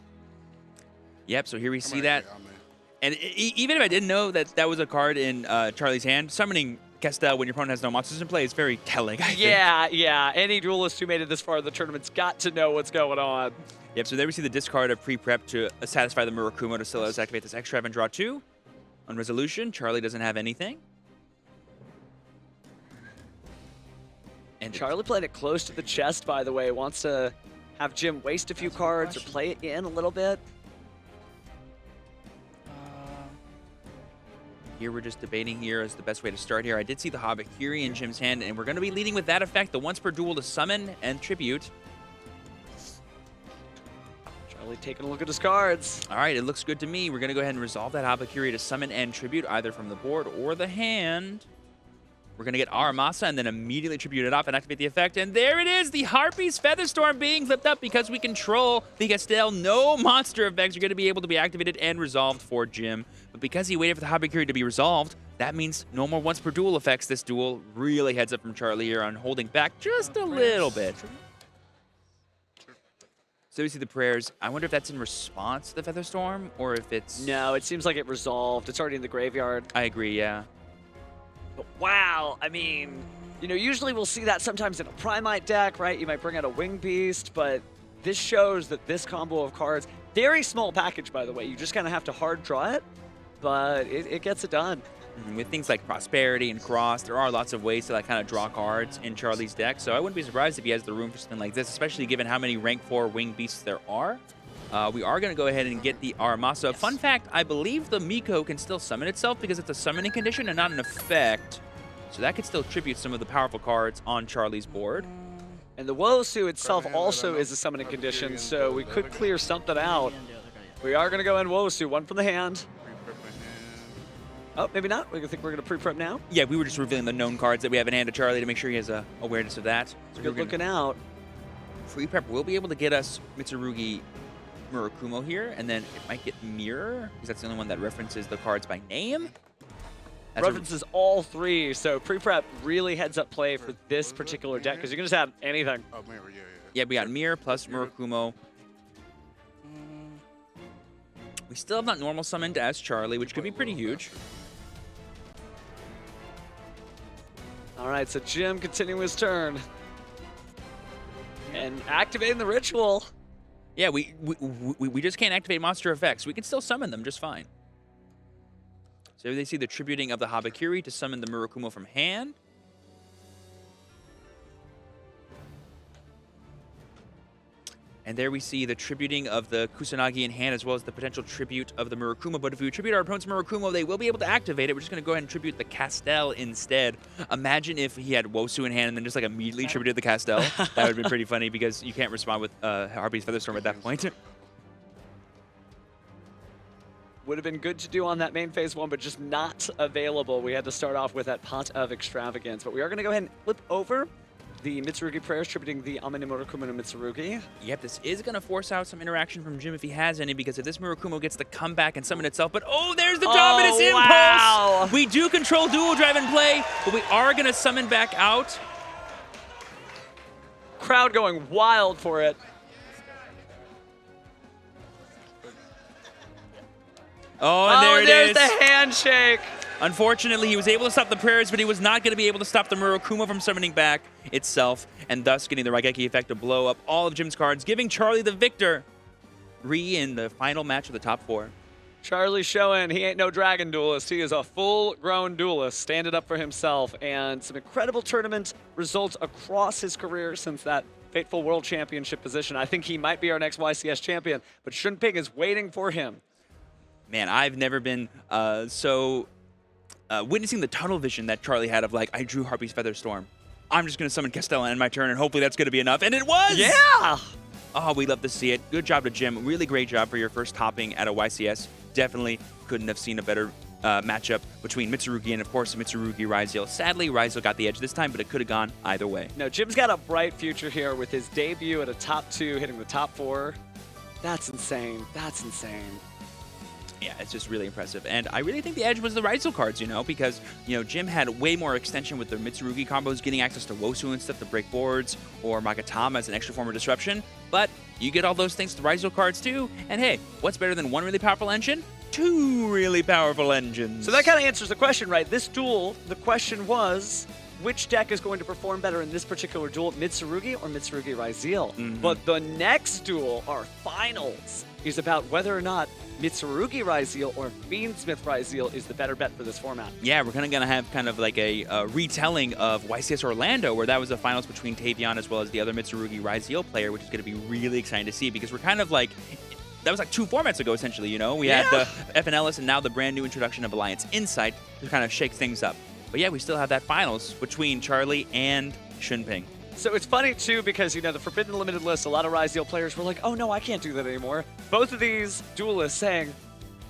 Yep. So here we see I'm that. ready, I'm in. And even if I didn't know that that was a card in Charlie's hand, summoning Castell when your opponent has no monsters in play is very telling, I think. Yeah. Any duelist who made it this far in the tournament's got to know what's going on. Yep, so there we see the discard of pre-prep to satisfy the Murakumo to still let us activate this extra and draw 2. On resolution, Charlie doesn't have anything. And Charlie played it close to the chest, by the way. Wants to have Jim waste a few cards or play it in a little bit. here we're just debating here as the best way to start here. I did see the Habakiri in Jim's hand, and we're going to be leading with that effect, the once per duel to summon and tribute. Charlie taking a look at his cards. All right, it looks good to me. We're going to go ahead and resolve that Habakiri to summon and tribute, either from the board or the hand. We're going to get Aramasa and then immediately tribute it off and activate the effect. And there it is, the Harpy's Featherstorm being flipped up because we control the Castell. No monster effects are going to be able to be activated and resolved for Jim. But because he waited for the Habakiri to be resolved, that means no more once per duel effects. This duel really heads up from Charley here on holding back just a little bit. So we see the prayers. I wonder if that's in response to the Featherstorm or if it's... No, it seems like it resolved. It's already in the graveyard. I agree, yeah. But wow, I mean, you know, usually we'll see that sometimes in a Primite deck, right? You might bring out a Wing Beast, but this shows that this combo of cards, very small package, by the way. You just kind of have to hard draw it, but it gets it done. With things like Prosperity and Cross, there are lots of ways to like kind of draw cards in Charley's deck, so I wouldn't be surprised if he has the room for something like this, especially given how many rank 4 Winged Beasts there are. We are going to go ahead and get the Aramasa. Yes. Fun fact, I believe the Miko can still summon itself because it's a summoning condition and not an effect, so that could still tribute some of the powerful cards on Charley's board. And the Wosu itself also is a summoning condition, so we could clear something out. We are going to go in Wosu, one from the hand. Oh, maybe not. We think we're going to pre-prep now. Yeah, we were just revealing the known cards that we have in hand to Charley to make sure he has a awareness of that. So good looking out. Pre-prep will be able to get us Mitsurugi Murakumo here, and then it might get Mirror, because that's the only one that references the cards by name. That's references all three, so pre-prep really heads up play for this particular deck, because you can just have anything. Oh, Mirror, yeah. Yeah, we got Mirror plus Murakumo. We still have not normal summoned as Charley, which could be pretty huge. All right, so Jim continuing his turn. And activating the ritual. Yeah, we just can't activate monster effects. We can still summon them just fine. So they see the tributing of the Habakiri to summon the Murakumo from hand. And there we see the tributing of the Kusanagi in hand, as well as the potential tribute of the Murakumo. But if we tribute our opponent's Murakumo, they will be able to activate it. We're just going to go ahead and tribute the Castell instead. Imagine if he had Wosu in hand and then just like immediately tributed the Castell. That would have been pretty funny because you can't respond with Harpy's Featherstorm at that point. Would have been good to do on that main phase one, but just not available. We had to start off with that Pot of Extravagance. But we are going to go ahead and flip over the Mitsurugi prayers, tributing the Amane Murakumo to Mitsurugi. Yep, this is going to force out some interaction from Jim if he has any, because if this Murakumo gets to come back and summon itself, but oh, there's the Dominus Impulse! Wow. We do control dual drive and play, but we are going to summon back out. Crowd going wild for it. Oh, and there it is. There's the handshake. Unfortunately, he was able to stop the prayers, but he was not going to be able to stop the Murakumo from summoning back itself, and thus getting the Raigeki effect to blow up all of Jim's cards, giving Charley the victor in the final match of the top 4. Charley showing he ain't no dragon duelist. He is a full-grown duelist, standing up for himself, and some incredible tournament results across his career since that fateful World Championship position. I think he might be our next YCS champion, but Shunping is waiting for him. Man, I've never been witnessing the tunnel vision that Charley had of like, I drew Harpy's Featherstorm. I'm just going to summon Castella in my turn, and hopefully that's going to be enough. And it was! Yeah! Oh, we love to see it. Good job to Jim. Really great job for your first topping at a YCS. Definitely couldn't have seen a better matchup between Mitsurugi and, of course, Mitsurugi Ryzeal. Sadly, Ryzeal got the edge this time, but it could have gone either way. No, Jim's got a bright future here with his debut at a top 2, hitting the top 4. That's insane. That's insane. Yeah, it's just really impressive. And I really think the edge was the Ryzeal cards, you know, because, you know, Jim had way more extension with the Mitsurugi combos, getting access to Wosu and stuff to break boards, or Magatama as an extra form of disruption. But you get all those things to Ryzeal cards too. And hey, what's better than one really powerful engine? 2 really powerful engines. So that kind of answers the question, right? This duel, the question was, which deck is going to perform better in this particular duel, Mitsurugi or Mitsurugi Ryzeal? But the next duel, our finals, is about whether or not Mitsurugi Ryzeal or Fiendsmith Ryzeal is the better bet for this format. Yeah, we're kind of going to have kind of like a retelling of YCS Orlando, where that was the finals between Tavion as well as the other Mitsurugi Ryzeal player, which is going to be really exciting to see, because we're kind of like, that was like 2 formats ago, essentially, you know? We had the FNLS and now the brand new introduction of Alliance Insight to kind of shake things up. But yeah, we still have that finals between Charley and Shunping. So it's funny, too, because, you know, the Forbidden Limited list, a lot of Ryzeal players were like, oh, no, I can't do that anymore. Both of these duelists saying,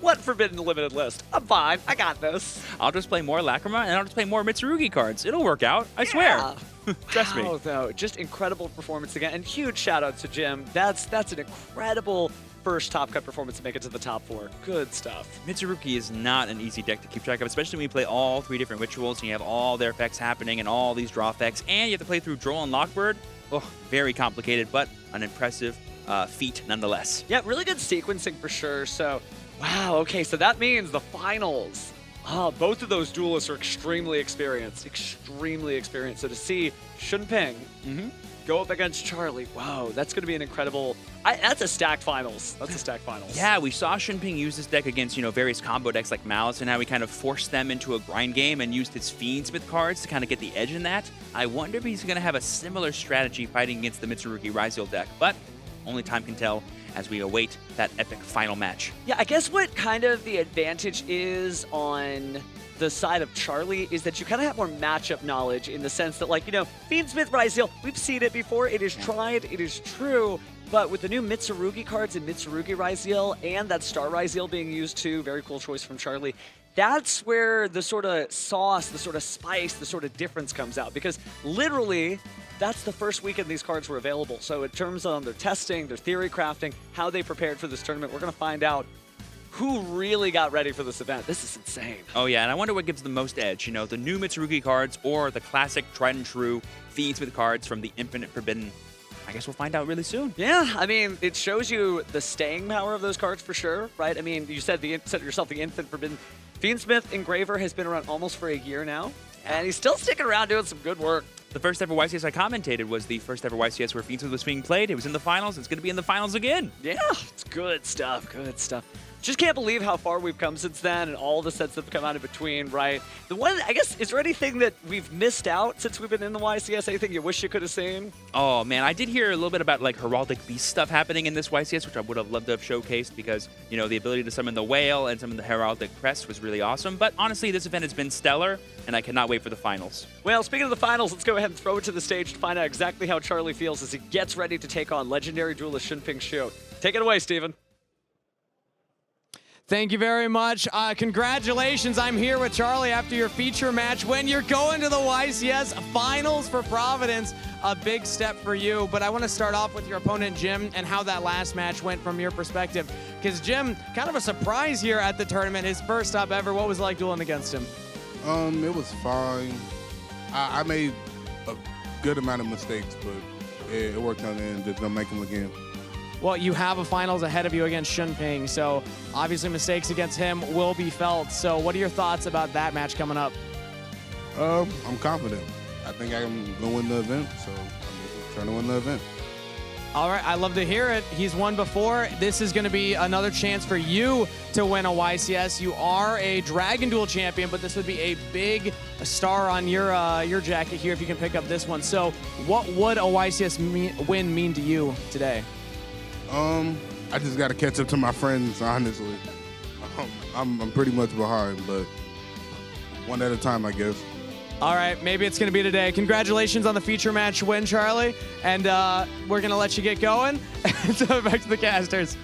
What Forbidden Limited list? I'm fine. I got this. I'll just play more Lacrima, and I'll just play more Mitsurugi cards. It'll work out. I swear. Trust me. Wow, though, just incredible performance again, and huge shout out to Jim. That's an incredible first Top Cut performance to make it to the top 4. Good stuff. Mitsurugi is not an easy deck to keep track of, especially when you play all 3 different rituals and you have all their effects happening and all these draw effects, and you have to play through Droll and Lockbird. Oh, very complicated, but an impressive feat nonetheless. Yeah, really good sequencing for sure. So, wow, okay, so that means the finals. Both of those duelists are extremely experienced. So to see Shunping go up against Charley, wow, that's going to be an incredible... that's a stacked finals. Yeah, we saw Shunping use this deck against, various combo decks like Malice, and how he kind of forced them into a grind game and used his Fiendsmith cards to kind of get the edge in that. I wonder if he's going to have a similar strategy fighting against the Mitsurugi Ryzeal deck, but only time can tell as we await that epic final match. Yeah, I guess what kind of the advantage is on the side of Charley is that you kind of have more matchup knowledge in the sense that, like, Fiendsmith Ryzeal, we've seen it before, it is tried, it is true, but with the new Mitsurugi cards and Mitsurugi Ryzeal and that Star Ryzeal being used too, very cool choice from Charley, that's where the sort of sauce, the sort of spice, the sort of difference comes out, because literally that's the first weekend these cards were available. So in terms of their testing, their theory crafting, how they prepared for this tournament, we're going to find out who really got ready for this event. This is insane. Oh yeah, and I wonder what gives the most edge, the new Mitsurugi cards or the classic tried and true Fiendsmith cards from the Infinite Forbidden. I guess we'll find out really soon. Yeah, I mean, it shows you the staying power of those cards for sure, right? I mean, you said yourself the Infinite Forbidden. Fiendsmith Engraver has been around almost for a year now, and he's still sticking around doing some good work. The first ever YCS I commentated was the first ever YCS where Fiendsmith was being played. It was in the finals. It's going to be in the finals again. Yeah, it's good stuff, good stuff. Just can't believe how far we've come since then and all the sets that have come out in between, right? The one, I guess, is there anything that we've missed out since we've been in the YCS? Anything you wish you could have seen? Oh, man, I did hear a little bit about, like, Heraldic Beast stuff happening in this YCS, which I would have loved to have showcased because, the ability to summon the Whale and summon the Heraldic Crest was really awesome. But honestly, this event has been stellar, and I cannot wait for the finals. Well, speaking of the finals, let's go ahead and throw it to the stage to find out exactly how Charley feels as he gets ready to take on legendary duelist Shunping Xu. Take it away, Steven. Thank you very much. Congratulations. I'm here with Charley after your feature match when you're going to the YCS Finals for Providence. A big step for you. But I want to start off with your opponent, Jim, and how that last match went from your perspective. Because Jim, kind of a surprise here at the tournament. His first stop ever. What was it like dueling against him? It was fine. I made a good amount of mistakes, but it worked out and just don't make them again. Well, you have a finals ahead of you against Shunping, so obviously mistakes against him will be felt. So what are your thoughts about that match coming up? I'm confident. I think I'm going to win the event, so I'm just trying to win the event. All right, I love to hear it. He's won before. This is going to be another chance for you to win a YCS. You are a Dragon Duel champion, but this would be a big star on your jacket here if you can pick up this one. So what would a YCS win mean to you today? I just got to catch up to my friends, honestly. I'm pretty much behind, but one at a time, I guess. All right, maybe it's going to be today. Congratulations on the feature match win, Charley. And we're going to let you get going. So back to the casters.